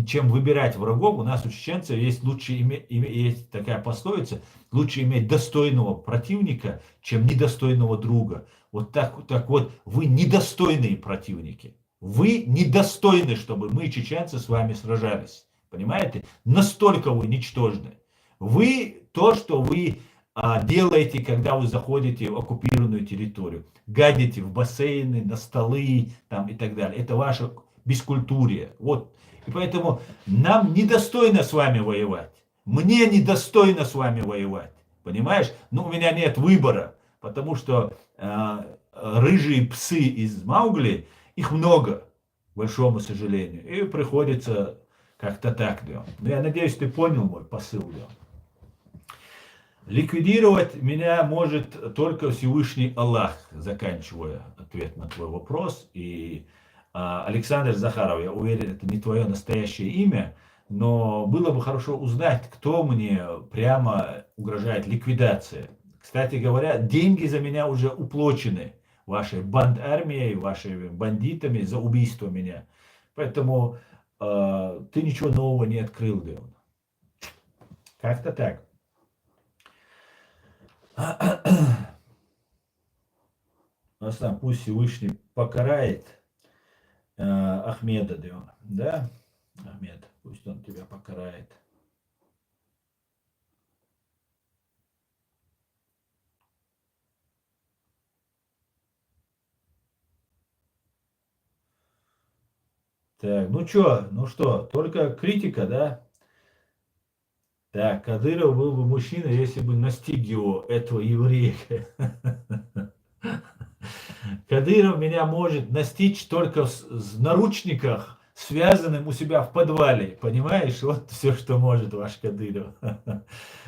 Speaker 1: чем выбирать врагов, у нас у чеченцев есть есть такая пословица, лучше иметь достойного противника, чем недостойного друга. Так вот, вы недостойные противники. Вы недостойны, чтобы мы, чеченцы, с вами сражались. Понимаете? Настолько вы ничтожны. Вы то, что вы делаете, когда вы заходите в оккупированную территорию. Гадите в бассейны, на столы там, и так далее. Это ваше бескультурие. Вот. И поэтому нам недостойно с вами воевать. Мне недостойно с вами воевать. Понимаешь? Но у меня нет выбора. Потому что рыжие псы из Маугли, их много, к большому сожалению. И приходится как-то так, Леон. Но я надеюсь, ты понял мой посыл, Леон. Ликвидировать меня может только Всевышний Аллах, заканчивая ответ на твой вопрос. И Александр Захаров, я уверен, это не твое настоящее имя, но было бы хорошо узнать, кто мне прямо угрожает ликвидацией. Кстати говоря, деньги за меня уже уплочены вашей бандармией, вашими бандитами за убийство меня. Поэтому ты ничего нового не открыл, Леон. Как-то так. Там пусть Всевышний покарает Ахмеда, да? Ахмед, пусть он тебя покарает. Так, ну что, только критика, да? Так, Кадыров был бы мужчина, если бы настиг его, этого еврея. Кадыров меня может настичь только в наручниках, связанным у себя в подвале. Понимаешь? Вот все, что может ваш Кадыров.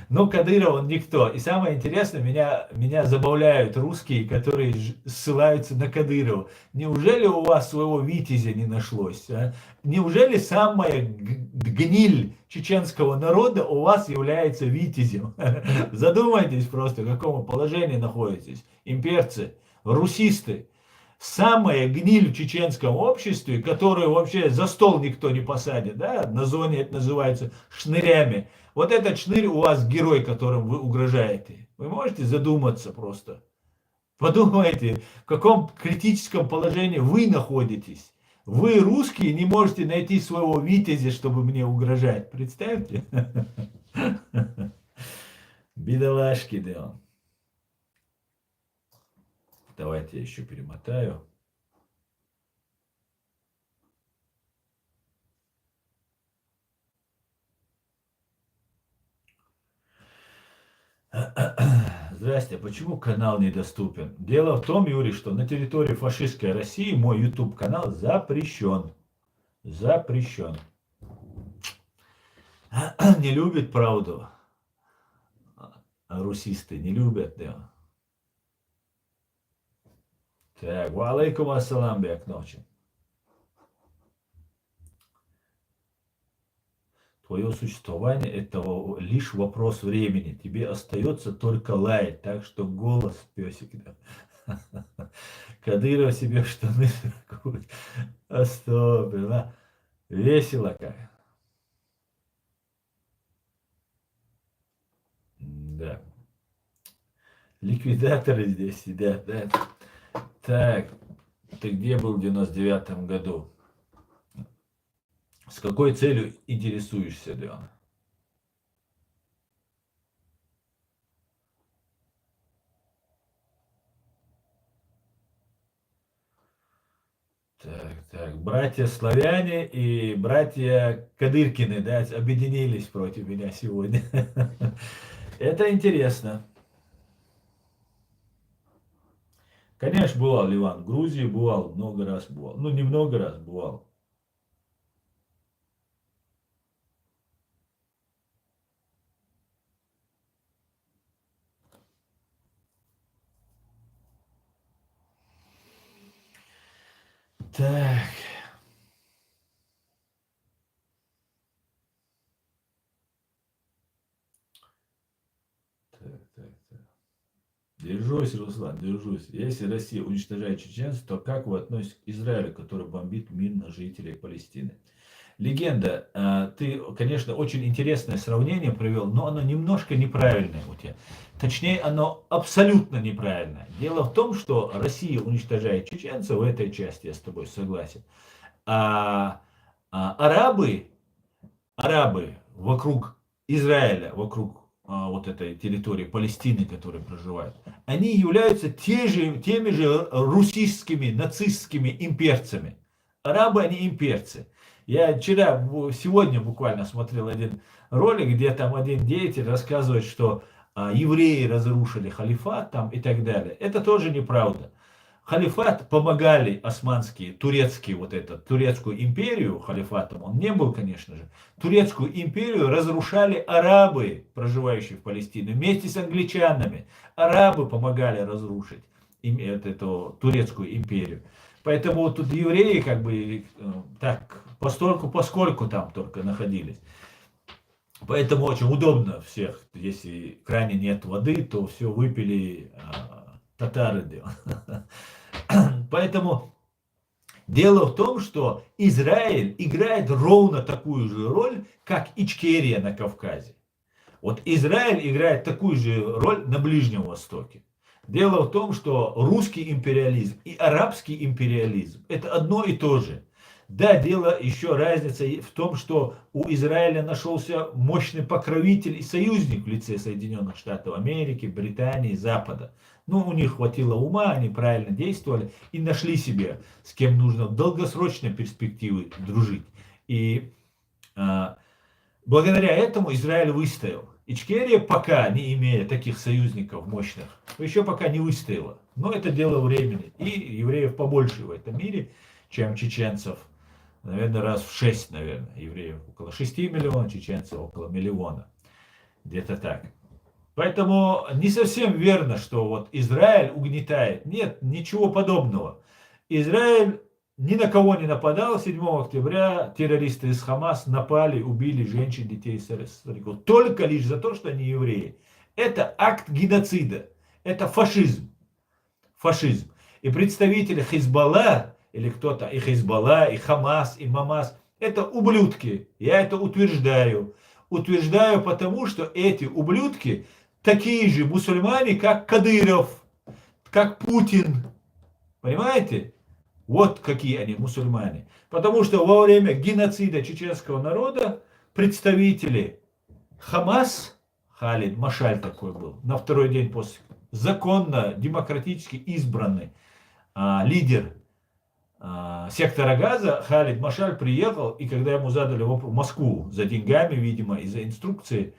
Speaker 1: Но Кадыров он никто. И самое интересное, меня забавляют русские, которые ссылаются на Кадырова. Неужели у вас своего витязя не нашлось? А? Неужели самая гниль чеченского народа у вас является витязем? Задумайтесь просто, в каком положении находитесь. Имперцы, русисты. Самая гниль в чеченском обществе, которую вообще за стол никто не посадит, да, на зоне это называется шнырями. Вот этот шнырь у вас герой, которым вы угрожаете. Вы можете задуматься просто. Подумайте, в каком критическом положении вы находитесь. Вы, русские, не можете найти своего витязя, чтобы мне угрожать. Представьте. Бедолашки, да. Давайте я еще перемотаю. Здрасте, почему канал недоступен? Дело в том, Юрий, что на территории фашистской России мой YouTube канал запрещен. Запрещен. Не любят правду. Русисты не любят, да. Так, ва алейкум ассалам, бек ночи. Твое существование это лишь вопрос времени. Тебе остается только лаять, так что голос, песик. Да. Кадыров себе штаны ракует. Стоп, весело как. Да. Ликвидаторы здесь сидят, да. Так, ты где был в 99-м году? С какой целью интересуешься, Леон? Так, братья славяне и братья Кадыркины, да, объединились против меня сегодня. Это интересно. Конечно, бывал, Ливан, в Грузии бывал, много раз бывал. Ну, не много раз бывал. Так. Так. Держусь, Руслан, держусь. Если Россия уничтожает чеченцев, то как вы относитесь к Израилю, который бомбит мирных жителей Палестины? Легенда, ты, конечно, очень интересное сравнение провел, но оно немножко неправильное у тебя. Точнее, оно абсолютно неправильное. Дело в том, что Россия уничтожает чеченцев, в этой части я с тобой согласен. Арабы вокруг Израиля, вокруг вот этой территории Палестины, которые проживают, они являются теми же русскими нацистскими имперцами. арабы, они имперцы. Я сегодня буквально смотрел один ролик, где там один деятель рассказывает, что евреи разрушили халифат там и так далее. Это тоже неправда. Халифат помогали османские, турецкие, вот этот, турецкую империю, халифатом он не был, конечно же, турецкую империю разрушали арабы, проживающие в Палестине, вместе с англичанами. Арабы помогали разрушить эту турецкую империю. Поэтому вот тут евреи как бы так, поскольку там только находились. Поэтому очень удобно всех, если в кране нет воды, то все выпили татары. Поэтому дело в том, что Израиль играет ровно такую же роль, как Ичкерия на Кавказе. Вот Израиль играет такую же роль на Ближнем Востоке. Дело в том, что русский империализм и арабский империализм это одно и то же. Да, дело еще разница в том, что у Израиля нашелся мощный покровитель и союзник в лице Соединенных Штатов Америки, Британии, Запада. Но у них хватило ума, они правильно действовали и нашли себе, с кем нужно в долгосрочной перспективе дружить. И благодаря этому Израиль выстоял. Ичкерия пока, не имея таких союзников мощных, еще пока не выстояла. Но это дело времени. И евреев побольше в этом мире, чем чеченцев. Наверное, раз в 6, наверное, евреев около 6 миллионов, чеченцев около миллиона. Где-то так. Поэтому не совсем верно, что вот Израиль угнетает. Нет, ничего подобного. Израиль ни на кого не нападал. 7 октября террористы из Хамас напали, убили женщин, детей, стариков. Только лишь за то, что они евреи. Это акт геноцида. Это фашизм. Фашизм. И представители Хизбалла, или кто-то, и Хизбалла, и Хамас, и Мамас, это ублюдки. Я это утверждаю. Утверждаю потому, что эти ублюдки такие же мусульмане, как Кадыров, как Путин. Понимаете? Вот какие они мусульмане. Потому что во время геноцида чеченского народа представители Хамас, Халид Машаль такой был, на второй день после, законно, демократически избранный лидер сектора Газа, Халид Машаль приехал, и когда ему задали вопрос в Москву за деньгами, видимо, и за инструкции,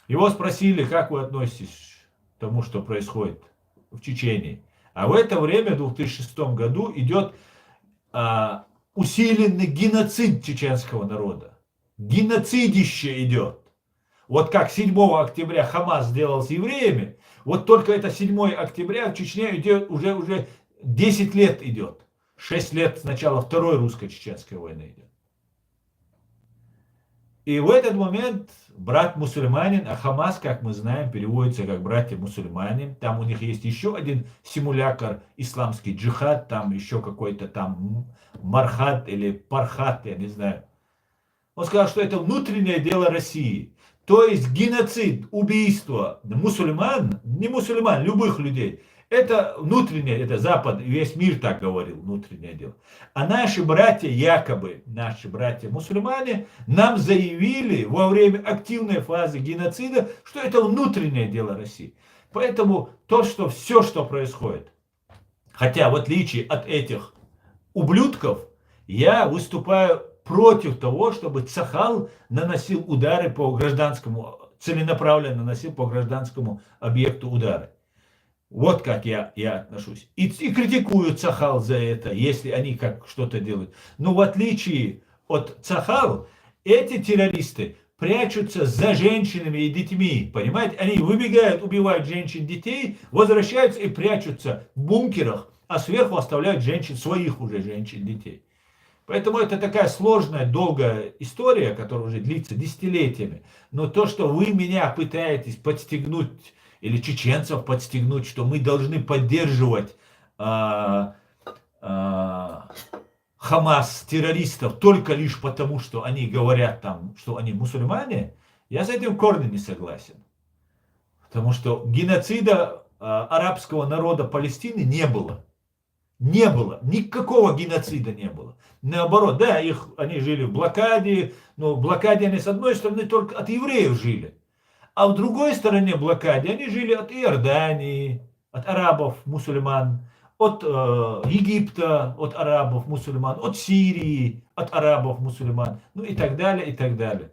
Speaker 1: его спросили, как вы относитесь к тому, что происходит в Чечении. А в это время, в 2006 году, идет усиленный геноцид чеченского народа. Геноцидище идет. Вот как 7 октября Хамас сделал с евреями, вот только это 7 октября в Чечне идет уже 10 лет идет. 6 лет с начала Второй русско-чеченской войны идет. И в этот момент брат-мусульманин, а Хамас, как мы знаем, переводится как братья-мусульмане. Там у них есть еще один симулятор, исламский джихад, там еще какой-то там мархат или пархат, я не знаю. Он сказал, что это внутреннее дело России. То есть геноцид, убийство мусульман, не мусульман, любых людей. Это внутреннее, это Запад, весь мир так говорил, внутреннее дело. А наши братья, якобы наши братья-мусульмане, нам заявили во время активной фазы геноцида, что это внутреннее дело России. Поэтому то, что все, что происходит, хотя в отличие от этих ублюдков, я выступаю против того, чтобы Цахал наносил удары по гражданскому, целенаправленно наносил по гражданскому объекту удары. Вот как я отношусь. И критикую Цахал за это, если они как что-то делают. Но в отличие от Цахал, эти террористы прячутся за женщинами и детьми. Понимаете? Они выбегают, убивают женщин, детей, возвращаются и прячутся в бункерах, а сверху оставляют женщин, своих уже женщин, детей. Поэтому это такая сложная, долгая история, которая уже длится десятилетиями. Но то, что вы меня пытаетесь подстегнуть, или чеченцев подстегнуть, что мы должны поддерживать Хамас, террористов, только лишь потому, что они говорят там, что они мусульмане, я с этим корнем не согласен. Потому что геноцида арабского народа Палестины не было. Не было. Никакого геноцида не было. Наоборот, да, они жили в блокаде, но в блокаде они с одной стороны только от евреев жили. А в другой стороне блокаде они жили от Иордании, от арабов, мусульман, от Египта, от арабов, мусульман, от Сирии, от арабов, мусульман, ну и так далее, и так далее.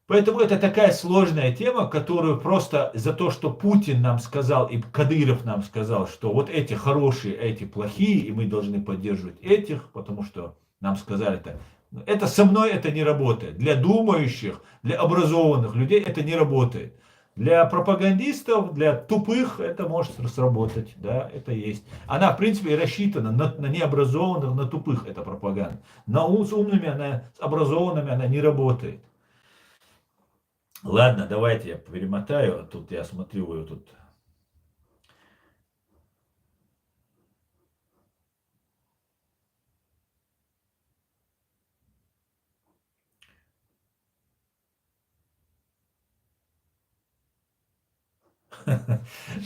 Speaker 1: Поэтому это такая сложная тема, которую просто за то, что Путин нам сказал и Кадыров нам сказал, что вот эти хорошие, эти плохие, и мы должны поддерживать этих, потому что нам сказали это. Это со мной это не работает. Для думающих, для образованных людей это не работает. Для пропагандистов, для тупых это может сработать. Да, это есть. Она, в принципе, рассчитана на необразованных, на тупых, эта пропаганда. С умными, с образованными она не работает. Ладно, давайте я перемотаю. Тут я смотрю, вы тут.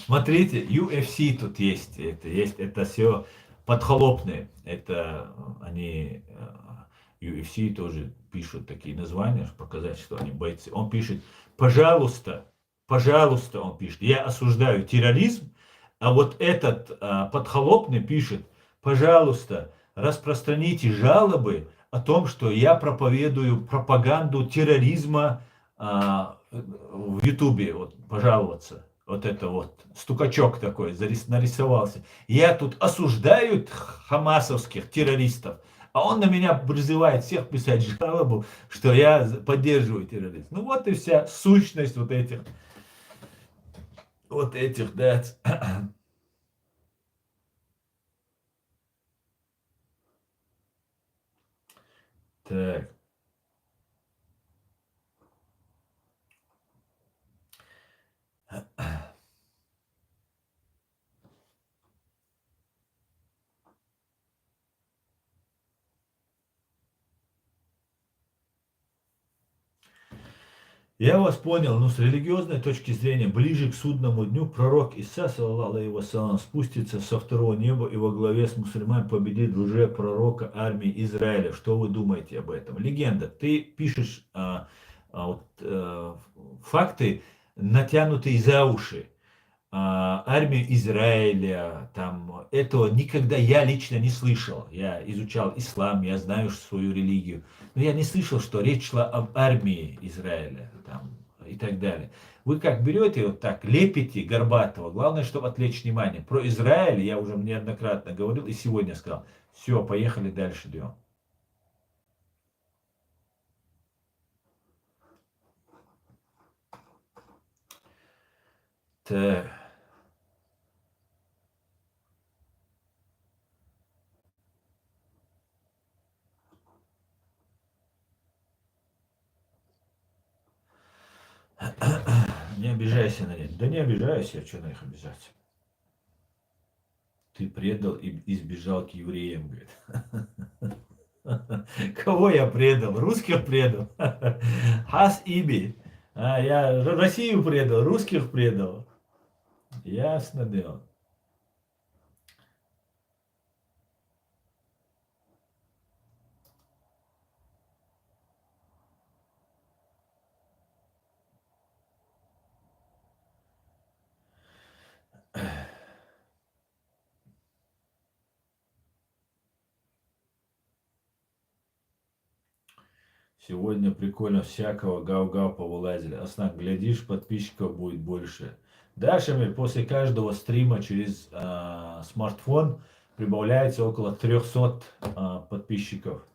Speaker 1: Смотрите, UFC тут есть, это все подхлопные. Это они, UFC тоже пишут такие названия, чтобы показать, что они бойцы. Он пишет, пожалуйста, пожалуйста, он пишет, я осуждаю терроризм, а вот этот подхлопный пишет, пожалуйста, распространите жалобы о том, что я проповедую пропаганду терроризма в Ютубе, вот, пожаловаться. Вот это вот, стукачок такой нарисовался. Я тут осуждаю хамасовских террористов, а он на меня призывает всех писать жалобу, что я поддерживаю террористов. Ну вот и вся сущность вот этих, да. Так. Я вас понял, но с религиозной точки зрения, ближе к судному дню пророк Иса, саллаллаху алейхи вассалам, спустится со второго неба и во главе с мусульман победит уже пророка армии Израиля. Что вы думаете об этом? Легенда. Ты пишешь факты, натянутые за уши. Армию Израиля, там, этого никогда я лично не слышал. Я изучал ислам, я знаю свою религию, но я не слышал, что речь шла об армии Израиля там, и так далее. Вы как берете вот так, лепите Горбатова, главное, чтобы отвлечь внимание. Про Израиль я уже неоднократно говорил и сегодня сказал. Все, поехали дальше идем. Так. Не обижайся на них. Да не обижаюсь я, что на них обижаться. Ты предал и избежал к евреям, говорит. Кого я предал? Русских предал. Хас Иби. Я Россию предал, русских предал. Ясно дело. Сегодня прикольно всякого гау-гау повылазили. Осна, глядишь, подписчиков будет больше. Дашами после каждого стрима через смартфон прибавляется около 300 подписчиков.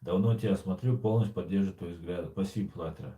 Speaker 1: Давно тебя смотрю, полностью поддерживаю твои взгляды. Спасибо, Флаттера.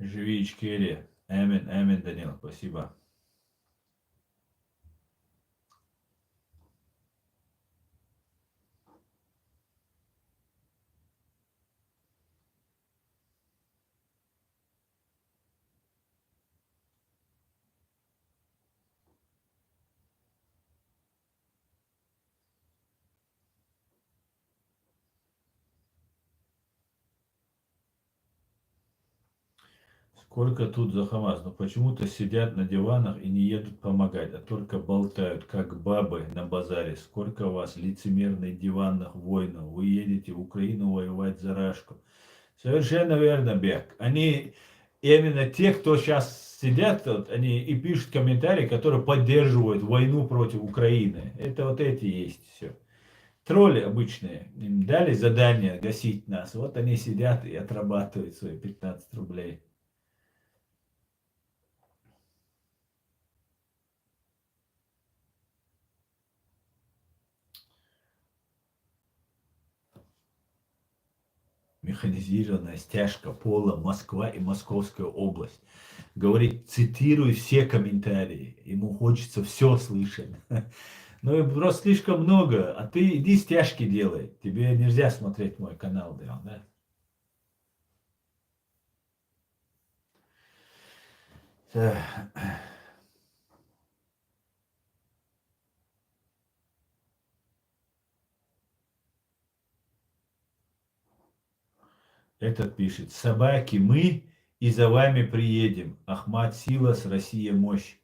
Speaker 1: Живи, Ичкерия. Амин, амин, Данил, спасибо. Сколько тут за Хамас? Но почему-то сидят на диванах и не едут помогать, а только болтают, как бабы на базаре. Сколько вас, лицемерных диванных воинов, вы едете в Украину воевать за Рашку? Совершенно верно, Бек. Они именно те, кто сейчас сидят тут, они и пишут комментарии, которые поддерживают войну против Украины. Это вот эти есть все. Тролли обычные. Им дали задание гасить нас. Вот они сидят и отрабатывают свои 15 рублей. Механизированная стяжка пола Москва и Московская область. Говорит, цитируй все комментарии. Ему хочется все слышать. Ну и просто слишком много. А ты иди стяжки делай. Тебе нельзя смотреть мой канал, да? Так. Этот пишет, собаки мы и за вами приедем. Ахмат Силас, Россия мощь.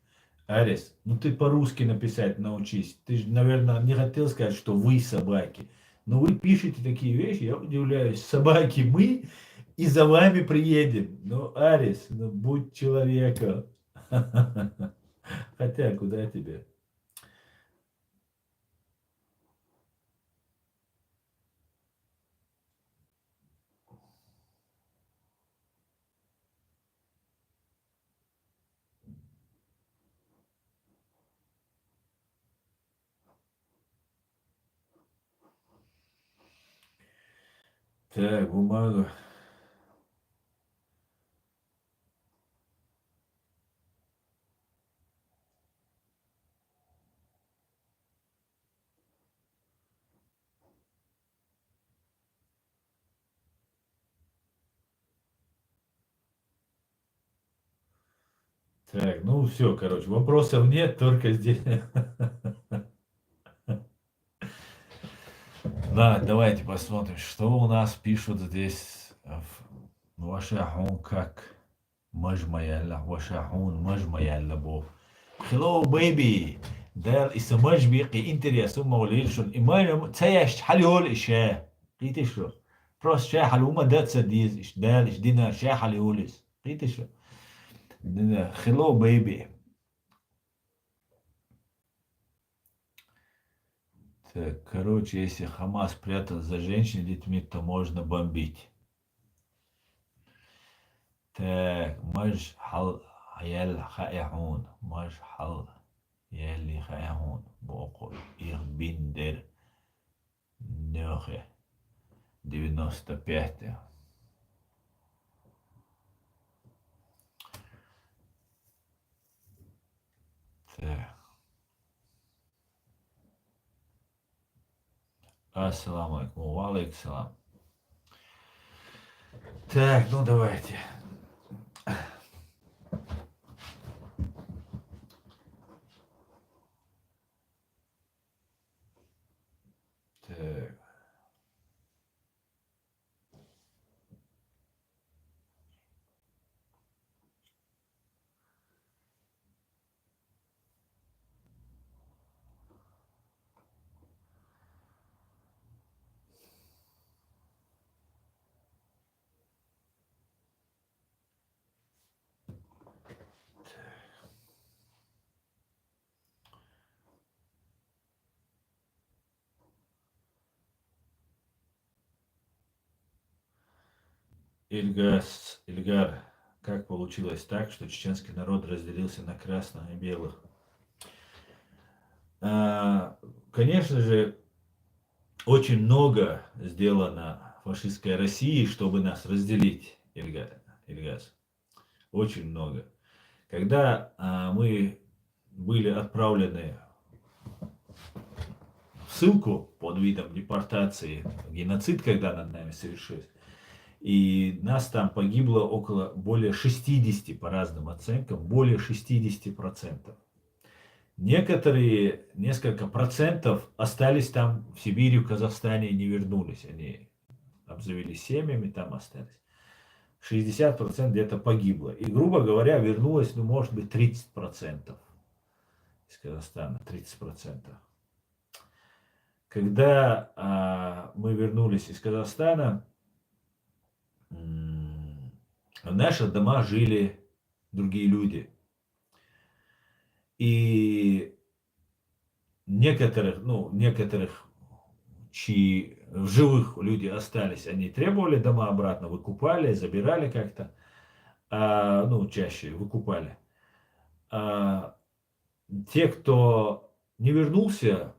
Speaker 1: Арис, ну ты по-русски написать научись. Ты же, наверное, не хотел сказать, что вы собаки. Но вы пишете такие вещи, я удивляюсь. Собаки мы и за вами приедем. Ну, Арис, ну будь человеком. Хотя, куда тебе? Так, бумага. Так, ну все, короче, вопросов нет, только здесь. Да, давайте посмотрим, что у нас пишут здесь. Вашахун как мажмаялла, вашахун мажмаялла бо. Hello baby. Дал اسمج بيقي انت يا سما وليلشون إيمان تياش حالي هول إشاء قيت شو بروس شاح الوما دات سديز إش دال إش دينا شاح حالي هوليس قيت شو hello baby. Так, короче, если Хамас прятал за женщин и детьми, то можно бомбить. Так, مش حل يل خائعون مش حل يلي خائعون بقول их биндер нёхе 95. Так, ассаламу алейкум, валейкум салам. Так, ну давайте. Так. Ильгар, как получилось так, что чеченский народ разделился на красных и белых? Конечно же, очень много сделано фашистской России, чтобы нас разделить, Ильгаз. очень много. Когда мы были отправлены в ссылку под видом депортации, геноцид, когда над нами совершился, и нас там погибло около более 60, по разным оценкам, более 60%. Некоторые, несколько процентов остались там в Сибири, в Казахстане и не вернулись. Они обзавелись семьями, там остались. 60% где-то погибло. И, грубо говоря, вернулось, ну, может быть, 30% из Казахстана. 30%. Когда мы вернулись из Казахстана, в наших домах жили другие люди. И некоторых, чьи в живых люди остались, они требовали дома обратно, выкупали, забирали как-то, чаще выкупали. А те, кто не вернулся,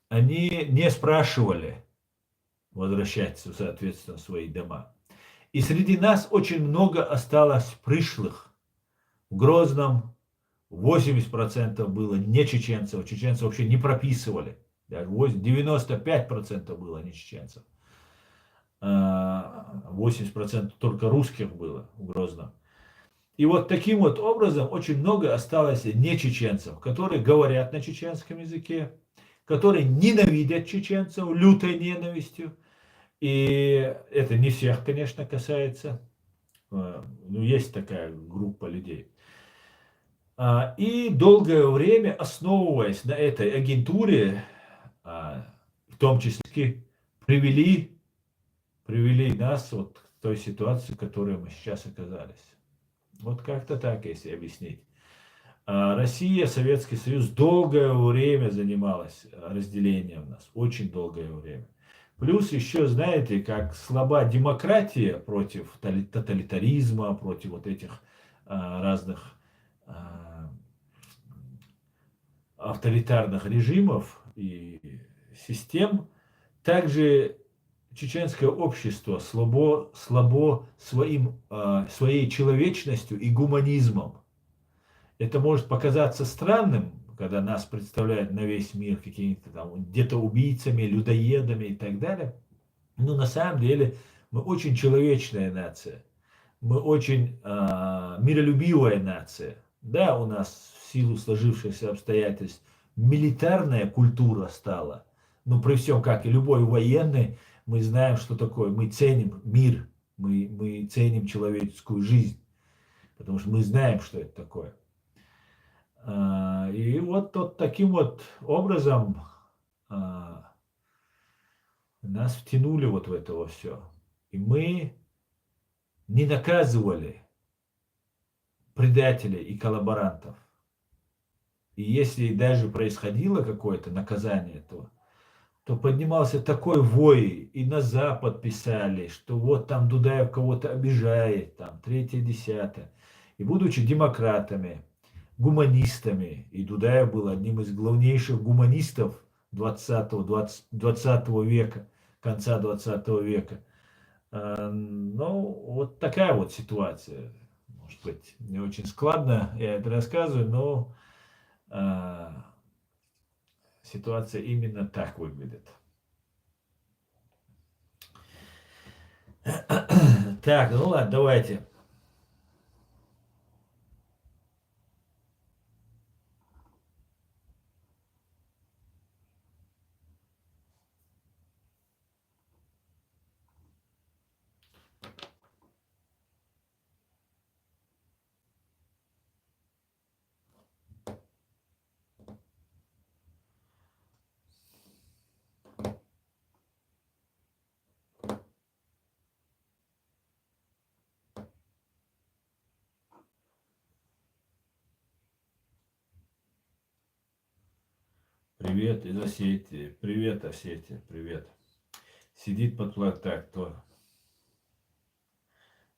Speaker 1: они не спрашивали возвращаться, соответственно, в свои дома. И среди нас очень много осталось пришлых. В Грозном 80% было не чеченцев, чеченцев вообще не прописывали. Даже 95% было не чеченцев. 80% только русских было в Грозном. И вот таким вот образом очень много осталось не чеченцев, которые говорят на чеченском языке, которые ненавидят чеченцев лютой ненавистью. И это не всех, конечно, касается. Но есть такая группа людей. И долгое время, основываясь на этой агентуре, в том числе привели нас вот к той ситуации, в которой мы сейчас оказались. Вот как-то так, если объяснить. Россия, Советский Союз долгое время занималась разделением нас, очень долгое время. Плюс еще, знаете, как слаба демократия против тоталитаризма, против вот этих разных авторитарных режимов и систем, также чеченское общество слабо своей человечностью и гуманизмом. Это может показаться странным, когда нас представляют на весь мир какими-то там где-то убийцами, людоедами и так далее. Но на самом деле мы очень человечная нация. Мы очень миролюбивая нация. Да, у нас в силу сложившихся обстоятельств милитарная культура стала. Но при всем, как и любой военный, мы знаем, что такое. Мы ценим мир, мы ценим человеческую жизнь. Потому что мы знаем, что это такое. И вот таким вот образом нас втянули вот в это во все. И мы не наказывали предателей и коллаборантов. И если даже происходило какое-то наказание этого, то поднимался такой вой, и на Запад писали, что вот там Дудаев кого-то обижает, там, третье, десятое. И будучи демократами, гуманистами, и Дудаев был одним из главнейших гуманистов 20 века, конца 20 века. Ну, вот такая вот ситуация. Может быть, не очень складно я это рассказываю, но ситуация именно так выглядит. Так, ну ладно, давайте. Привет из Осетии. Привет, Осетия. Привет. Сидит под так, то.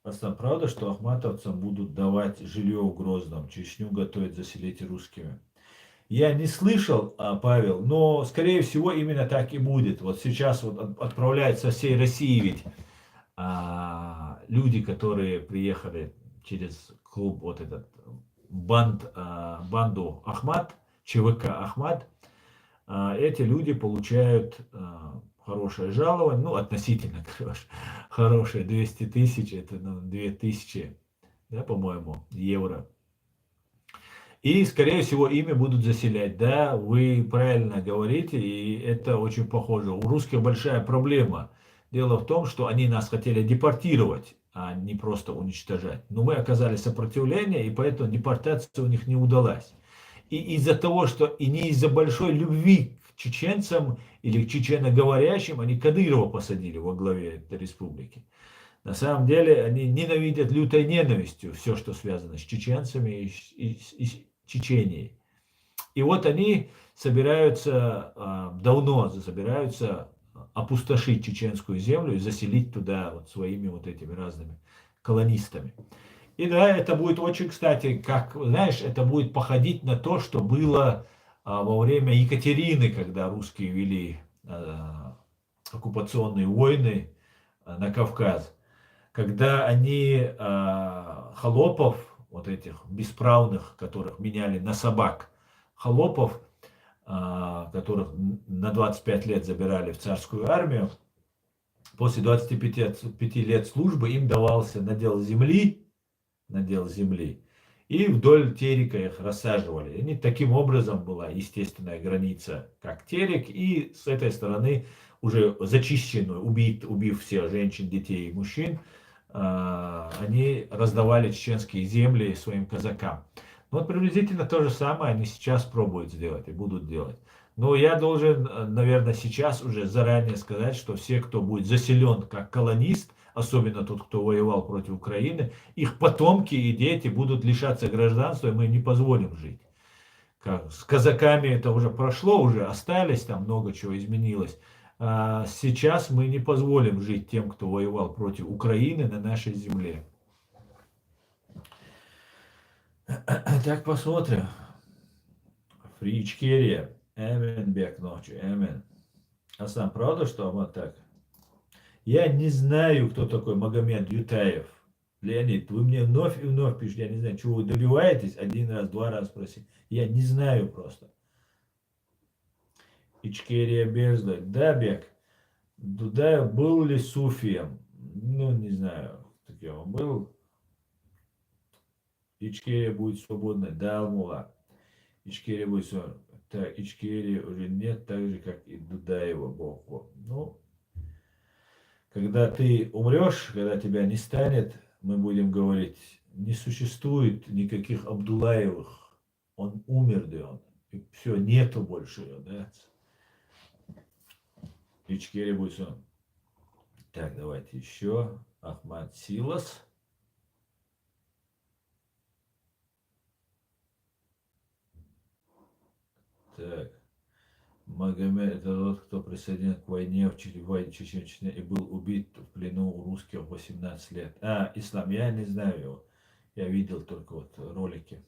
Speaker 1: Просто правда, что ахматовцам будут давать жилье в Грозном, Чечню готовят заселить русскими. Я не слышал, Павел, но, скорее всего, именно так и будет. Вот сейчас вот отправляют со всей России ведь люди, которые приехали через клуб вот этот банду Ахмат, ЧВК Ахмат, эти люди получают хорошее жалование, ну, относительно хорошее, 200 тысяч, это 2000, да, по-моему, евро. И, скорее всего, ими будут заселять. Да, вы правильно говорите, и это очень похоже. У русских большая проблема. Дело в том, что они нас хотели депортировать, а не просто уничтожать. Но мы оказали сопротивление, и поэтому депортация у них не удалась. И из-за того, что и не из-за большой любви к чеченцам или к чеченоговорящим, они Кадырова посадили во главе этой республики. На самом деле они ненавидят лютой ненавистью все, что связано с чеченцами и Чеченией. И вот они собираются, давно собираются опустошить чеченскую землю и заселить туда вот своими вот этими разными колонистами. И да, это будет очень, кстати, как, знаешь, это будет походить на то, что было во время Екатерины, когда русские вели оккупационные войны на Кавказ, когда они холопов, вот этих бесправных, которых меняли на собак, холопов, которых на 25 лет забирали в царскую армию, после 25 лет службы им давался надел земли, и вдоль Терека их рассаживали. И таким образом была естественная граница, как Терек, и с этой стороны уже зачищенную, убив всех женщин, детей и мужчин, они раздавали чеченские земли своим казакам. Ну, вот приблизительно то же самое они сейчас пробуют сделать и будут делать. Но я должен, наверное, сейчас уже заранее сказать, что все, кто будет заселен как колонист, особенно тот, кто воевал против Украины, их потомки и дети будут лишаться гражданства, и мы не позволим жить. Как, с казаками это уже прошло, уже остались, там много чего изменилось. А сейчас мы не позволим жить тем, кто воевал против Украины на нашей земле. Так, посмотрим. Фричкерия. Эмен бек ночью. Эмен. Асан, правда, что вот так? Я не знаю, кто такой Магомед Ютаев. Леонид, вы мне вновь и вновь пишете, я не знаю, чего вы добиваетесь, один раз, два раза спросить. Я не знаю просто. Ичкерия Бездой. Да, Бек. Дудаев был ли суфием? Ну, не знаю, таким он был. Ичкерия будет свободной. Да, Алмула. Ичкерия будет свободной. Так, Ичкерия уже нет, так же, как и Дудаева. Бог. Ну, когда ты умрешь, когда тебя не станет, мы будем говорить, не существует никаких Абдулаевых. Он умер, да он. И все, нету больше его, да. Ичкерия будет свободной. Так, давайте еще. Ахмад Силас. Так. Магомед это тот, кто присоединен к войне в Чечне и был убит в плену у русских в 18 лет. Ислам, я не знаю его. Я видел только вот ролики.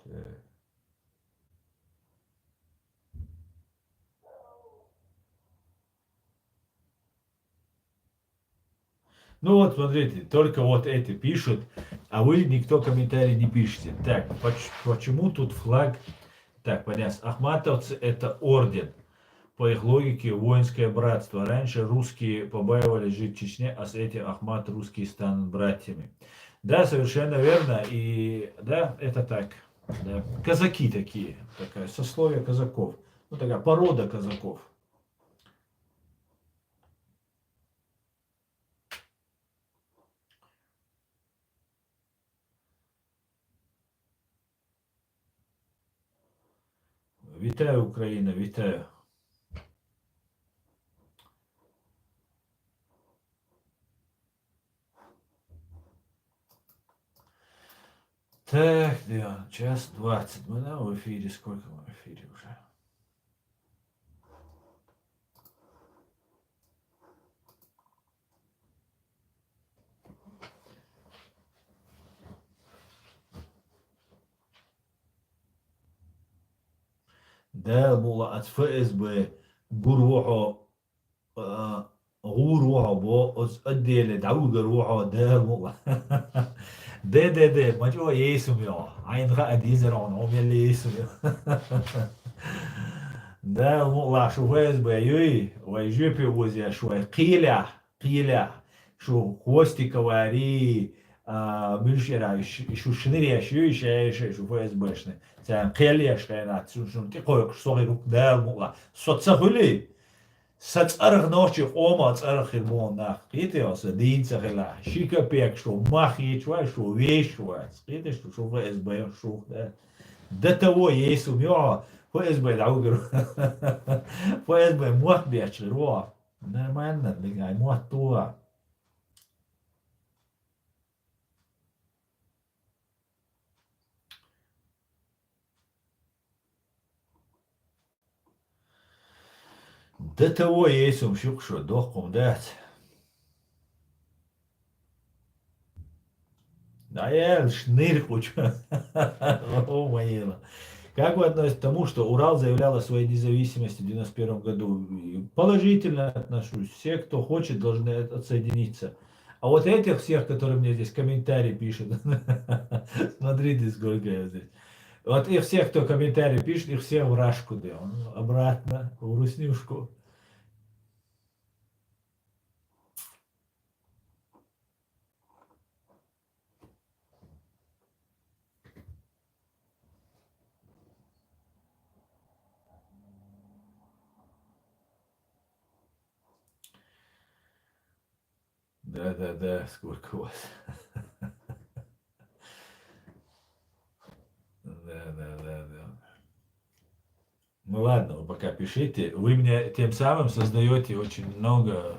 Speaker 1: Так. Ну вот, смотрите, только вот эти пишут, а вы никто комментарий не пишете. Так, почему тут флаг? Так, понятно. Ахматовцы это орден. По их логике, воинское братство. Раньше русские побаивались жить в Чечне, а с этим Ахмат русские станут братьями. Да, совершенно верно. И да, это так. Да. Казаки такие. Такая сословие казаков. Ну, такая порода казаков. Витаю, Украина, витаю. Так, Диан, час 20. Мы в эфире. Сколько мы в эфире уже? ده مولا از FSB بروحه غوروها بو از اديل دعوق روحه ده مولا ده ما جو يسوم يا عين غا ديزرون هم يلي يسوم ده مولا شو FSB يوي ويجيبي وزي شوي قيلة شو خوستي كواري ملشرا شو شنريا شو FSB شنو سان قيلة شنو شو تقول صغير ده مولا صوت سهولي سأتصرخ نوشي قوما تصرخ المون ناخ قيتي واسا دين سخلا شيكا بيك شو ماخي شوي شو ويش شوي قيتي شو فايز بيان شو ده تو يسوع ميوع فايز بيان عوجر فايز بيان موح بيش روح ده ما عندنا اللي موح توا ده تو يسوع شو شو دوقهم ده عيال шнырь что. О, моя. Как вы относитесь к тому, что Урал заявлял о своей независимости в 91 году? Положительно отношусь. Все, кто хочет, должны отсоединиться. А вот этих всех, которые мне здесь комментарии пишут, смотрите, сколько я здесь. Вот их всех, кто комментарии пишет, их всех в Рашку дел. Обратно, в Руснюшку. Да, сколько у вас. Да. Ну ладно, вы пока пишите. Вы мне тем самым создаете очень много,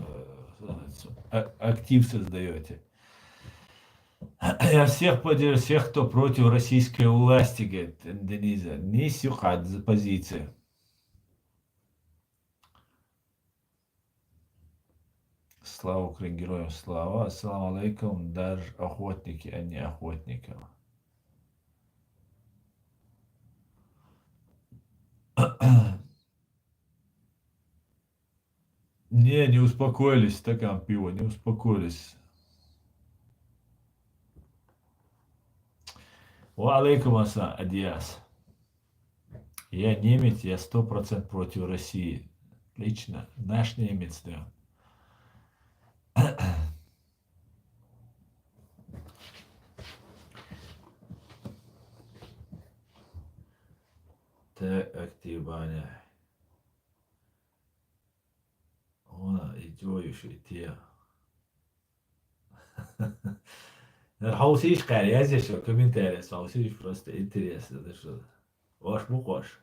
Speaker 1: актив создаете. Я всех поддерживаю, всех, кто против российской власти, говорит Дениза. Не сюхат за позиции. Слава Украине, героям слава. Ассаламу алейкум, даже охотники, а не охотников. Не успокоились, стакан пива, не успокоились. Ва алейкум ассалам, Адиас. Я немец, я 100% против России. Лично, наш немец, да. Так, актив, Баня. Ona, идешь и те. Хаусиш я здесь в комментариях, хаусиш просто интересно, это что? Ваш мукош.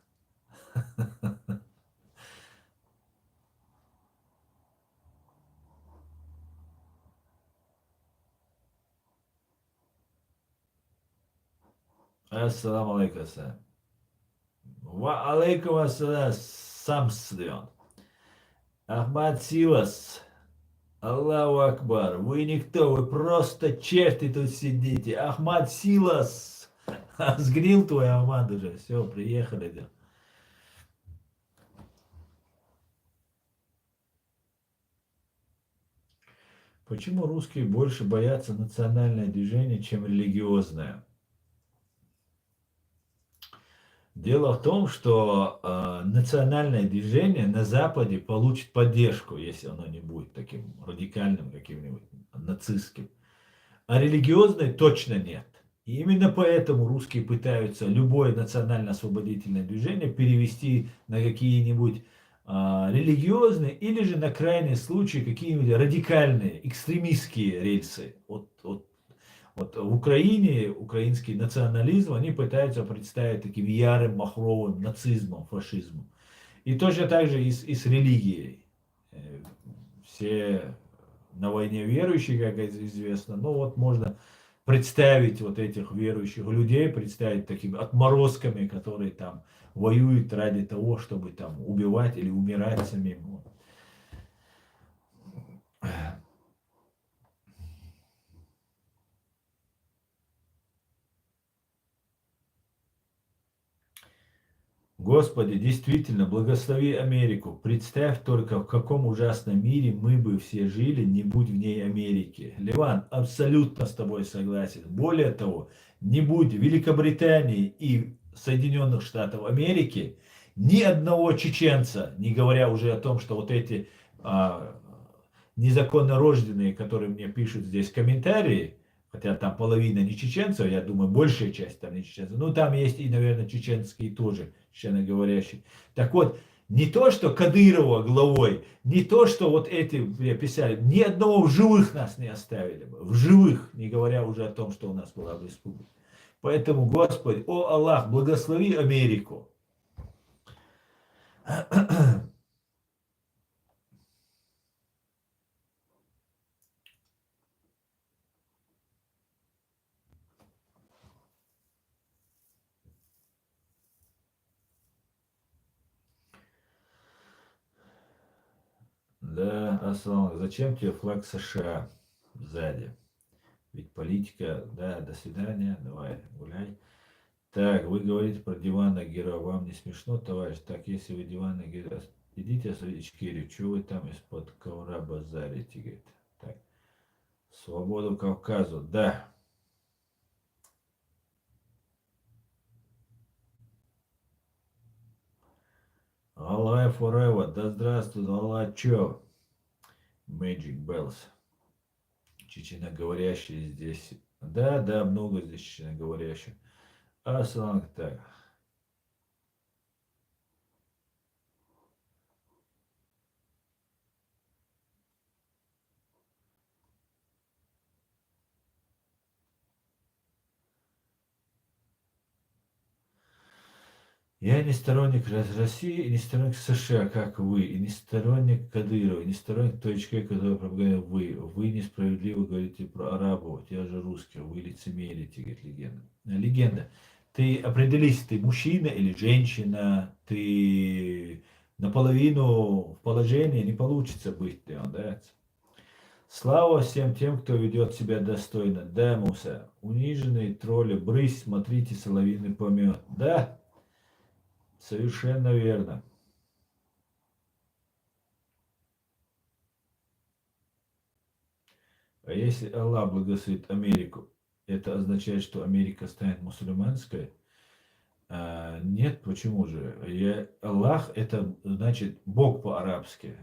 Speaker 1: Ассаламу алейкум. Ва алейкум ассалам, сам Сден. Ахмад Силас. Аллаху Акбар. Вы никто, вы просто черти тут сидите. Ахмад Силас. Сгрил твой Ахмад уже. Все, приехали. Да. Почему русские больше боятся национальное движение, чем религиозное? Дело в том, что национальное движение на Западе получит поддержку, если оно не будет таким радикальным, каким-нибудь нацистским. А религиозное точно нет. И именно поэтому русские пытаются любое национально-освободительное движение перевести на какие-нибудь религиозные или же на крайний случай какие-нибудь радикальные, экстремистские рельсы. Вот в Украине украинский национализм они пытаются представить таким ярым, махровым нацизмом, фашизмом. И точно так же и с религией. Все на войне верующие, как известно, ну вот можно представить вот этих верующих людей, представить такими отморозками, которые там воюют ради того, чтобы там убивать или умирать самим. Господи, действительно, благослови Америку. Представь только, в каком ужасном мире мы бы все жили, не будь в ней Америки. Ливан, абсолютно с тобой согласен. Более того, не будь Великобритании и Соединенных Штатов Америки, ни одного чеченца, не говоря уже о том, что вот эти а, незаконно рожденные, которые мне пишут здесь комментарии, хотя там половина не чеченцев, я думаю, большая часть там не чеченцев, ну там есть и, наверное, чеченские тоже, чеченоговорящие. Так вот, не то, что Кадырова главой, не то, что вот эти писали, ни одного в живых нас не оставили бы, в живых, не говоря уже о том, что у нас была бы республика. Поэтому, Господи, о Аллах, благослови Америку. Да, Аслан, зачем тебе флаг США сзади? Ведь политика, да, до свидания, давай, гуляй. Так, вы говорите про диванных героев, вам не смешно, товарищ? Так, если вы диванный герой, идите с Ичкерию, что вы там из-под ковра базарите, говорит. Так, свободу Кавказу, да. Аллах forever, да здравствует Аллах, чё? Magic Bells, чеченоговорящие здесь. Да, да, много здесь чеченоговорящих. Аслан, так. Я не сторонник России, и не сторонник США, как вы, и не сторонник Кадырова, и не сторонник той человека, который пропагандирует вы. Вы несправедливо говорите про арабов, я же русский, вы лицемерите, говорит легенда. Легенда. Ты определись, ты мужчина или женщина, ты наполовину в положении, не получится быть, да? Слава всем тем, кто ведет себя достойно. Да, Муса, униженные тролли, брысь, смотрите, соловьиный помет. Да, совершенно верно. А если Аллах благословит Америку, это означает, что Америка станет мусульманской? Нет, почему же? Аллах это значит Бог по-арабски.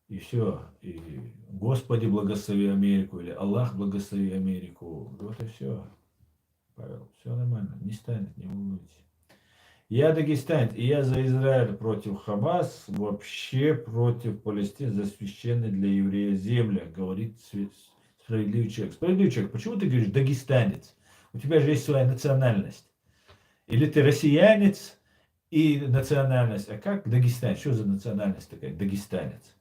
Speaker 1: И все. И Господи благослови Америку, или Аллах благослови Америку. Вот и все. Павел, все нормально. Не станет, не волнуйтесь. Я дагестанец, и я за Израиль против Хамас, вообще против Палестины, за священные для еврея земля, говорит справедливый человек. Справедливый человек, почему ты говоришь дагестанец? У тебя же есть своя национальность. Или ты россиянец и национальность. А как дагестанец? Что за национальность такая? Дагестанец.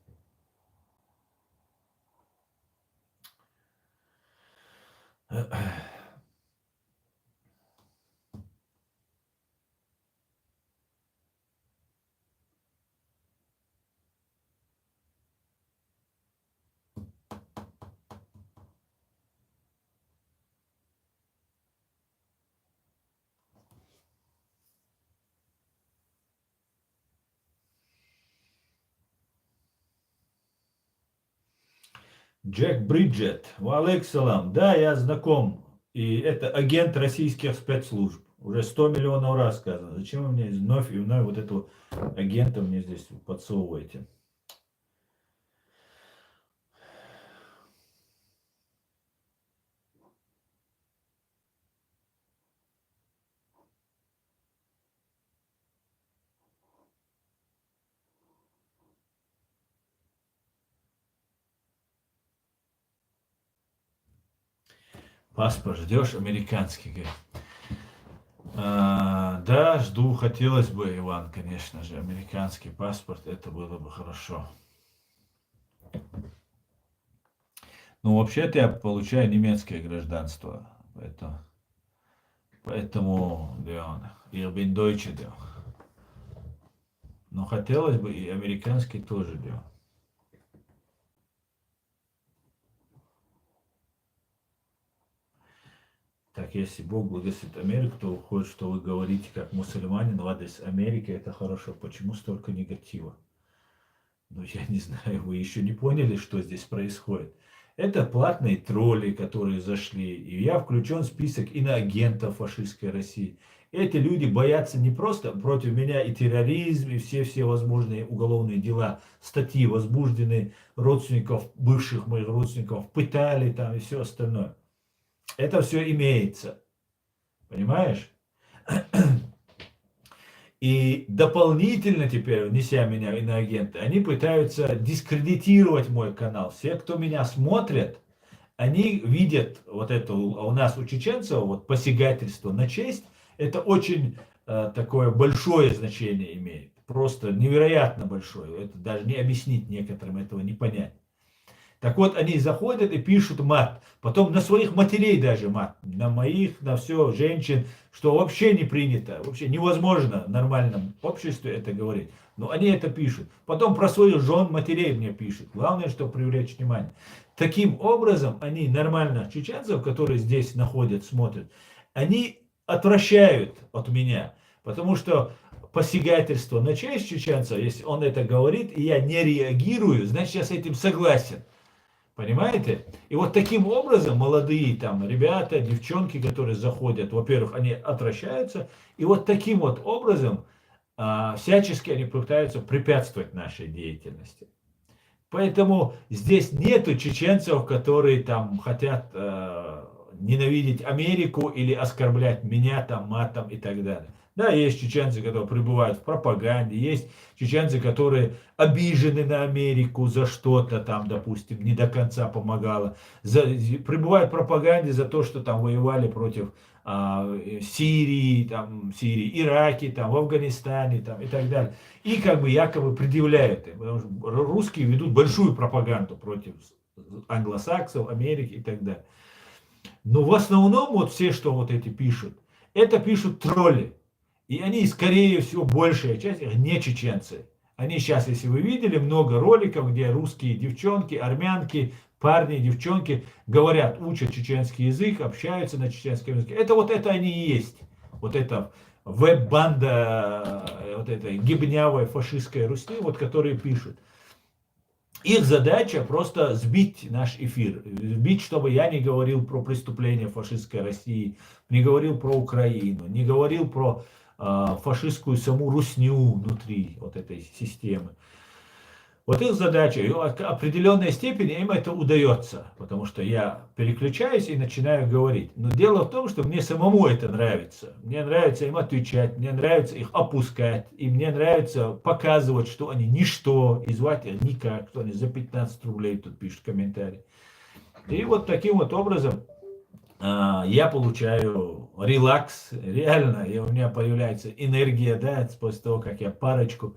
Speaker 1: Джек Бриджет. Валейк салам. Да, я знаком. И это агент российских спецслужб. Уже 100 миллионов раз сказано. Зачем вы мне вновь и вновь вот этого агента мне здесь подсовываете? Паспорт ждешь американский, говорит. Да, жду, хотелось бы, Иван, конечно же, американский паспорт, это было бы хорошо. Ну, вообще-то я получаю немецкое гражданство, поэтому, да, ich bin Deutsche, да. Но хотелось бы и американский тоже, да. Так, если Бог благословит Америку, то выходит, что вы говорите как мусульманин в адрес Америки, это хорошо. Почему столько негатива? Ну, я не знаю, вы еще не поняли, что здесь происходит. Это платные тролли, которые зашли. И я включен в список иноагентов фашистской России. Эти люди боятся не просто против меня и терроризм, и все возможные уголовные дела, статьи возбуждены, родственников, бывших моих родственников пытали там и все остальное. Это все имеется. Понимаешь? И дополнительно теперь, внеся меня в иноагенты, они пытаются дискредитировать мой канал. Все, кто меня смотрят, они видят вот это у нас, у чеченцев, вот посягательство на честь, это очень такое большое значение имеет. Просто невероятно большое. Это даже не объяснить некоторым, этого не понять. Так вот, они заходят и пишут мат. Потом на своих матерей даже мат. На моих, на все, женщин, что вообще не принято. Вообще невозможно в нормальном обществе это говорить. Но они это пишут. Потом про своих жен, матерей мне пишут. Главное, чтобы привлечь внимание. Таким образом, они нормально чеченцев, которые здесь находят, смотрят, они отвращают от меня. Потому что посягательство на честь чеченца, если он это говорит, и я не реагирую, значит, я с этим согласен. Понимаете? И вот таким образом молодые там ребята, девчонки, которые заходят, во-первых, они отвращаются, и вот таким вот образом всячески они пытаются препятствовать нашей деятельности. Поэтому здесь нету чеченцев, которые там хотят ненавидеть Америку или оскорблять меня там матом и так далее. Да, есть чеченцы, которые пребывают в пропаганде, есть чеченцы, которые обижены на Америку за что-то там, допустим, не до конца помогала, пребывают в пропаганде за то, что там воевали против Сирии, там, Сирии, Ираке, там, в Афганистане там, и так далее. И как бы якобы предъявляют им, потому что русские ведут большую пропаганду против англосаксов, Америки и так далее. Но в основном вот все, что вот эти пишут, это пишут тролли. И они, скорее всего, большая часть их не чеченцы. Они сейчас, если вы видели, много роликов, где русские девчонки, армянки, парни, девчонки говорят, учат чеченский язык, общаются на чеченском языке. Это вот это они и есть. Вот это веб-банда, вот эта гибнявая фашистская Руси, вот которые пишут. Их задача просто сбить наш эфир, сбить, чтобы я не говорил про преступления фашистской России, не говорил про Украину, не говорил про фашистскую саму русню внутри вот этой системы. Вот их задача, и в определенной степени им это удается, потому что я переключаюсь и начинаю говорить. Но дело в том, что мне самому это нравится. Мне нравится им отвечать, мне нравится их опускать, и мне нравится показывать, что они ничто, и звать их никак, что они за 15 рублей тут пишут комментарии. И вот таким вот образом я получаю релакс, реально, и у меня появляется энергия, да, после того, как я парочку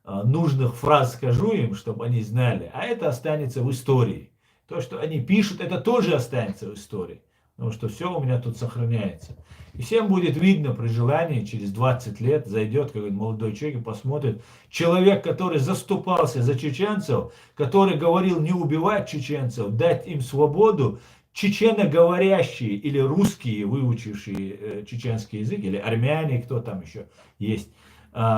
Speaker 1: нужных фраз скажу им, чтобы они знали, а это останется в истории. То, что они пишут, это тоже останется в истории, потому что все у меня тут сохраняется. И всем будет видно при желании, через 20 лет зайдет какой-то молодой человек и посмотрит, человек, который заступался за чеченцев, который говорил не убивать чеченцев, дать им свободу, чеченоговорящие или русские, выучившие чеченский язык, или армяне, кто там еще есть,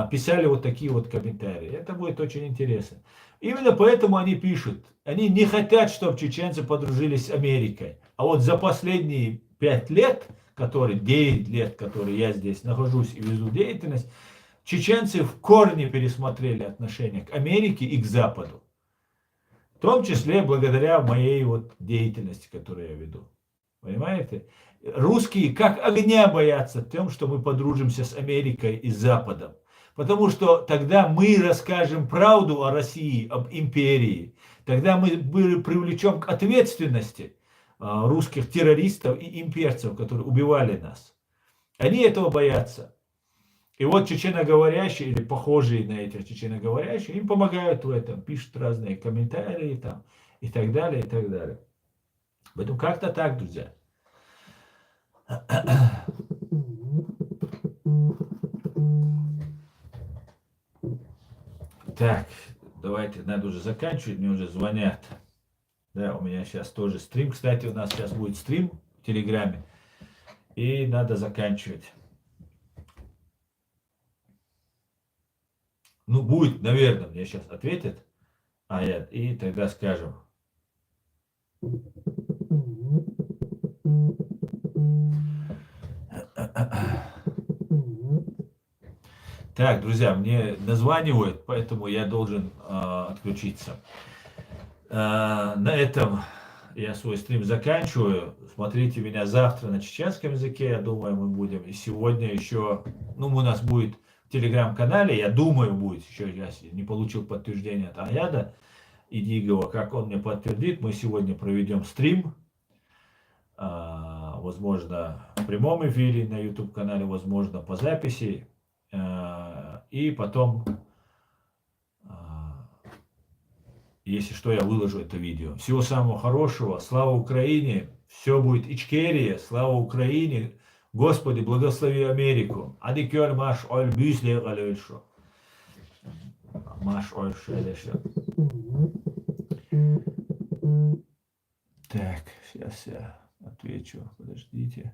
Speaker 1: писали вот такие вот комментарии. Это будет очень интересно. Именно поэтому они пишут. Они не хотят, чтобы чеченцы подружились с Америкой. А вот за последние 5 лет, 9 лет, которые я здесь нахожусь и веду деятельность, чеченцы в корне пересмотрели отношение к Америке и к Западу. В том числе благодаря моей вот деятельности, которую я веду. Понимаете? Русские как огня боятся тем, что мы подружимся с Америкой и Западом. Потому что тогда мы расскажем правду о России, об империи. Тогда мы привлечем к ответственности русских террористов и имперцев, которые убивали нас. Они этого боятся. И вот чеченоговорящие или похожие на этих чеченоговорящих им помогают в этом, пишут разные комментарии там, и так далее, и так далее. Поэтому как-то так, друзья. Так, давайте, надо уже заканчивать, мне уже звонят. Да, у меня сейчас тоже стрим. Кстати, у нас сейчас будет стрим в Телеграме. И надо заканчивать. Ну, будет, наверное, мне сейчас ответят аят, и тогда скажем. Так, друзья, мне названивают, поэтому я должен отключиться. На этом я свой стрим заканчиваю. Смотрите меня завтра на чеченском языке, я думаю, мы будем. И сегодня еще, ну, у нас будет в телеграм-канале, я думаю, будет еще, я не получил подтверждения от Аяда Идигова, как он мне подтвердит, мы сегодня проведем стрим, возможно, в прямом эфире на YouTube-канале, возможно, по записи, и потом, если что, я выложу это видео. Всего самого хорошего, слава Украине, все будет Ичкерия, слава Украине, Господи, благослови Америку. Адикер маш оль бюсле галешо. Маш оль шелешо. Так, сейчас я отвечу, подождите.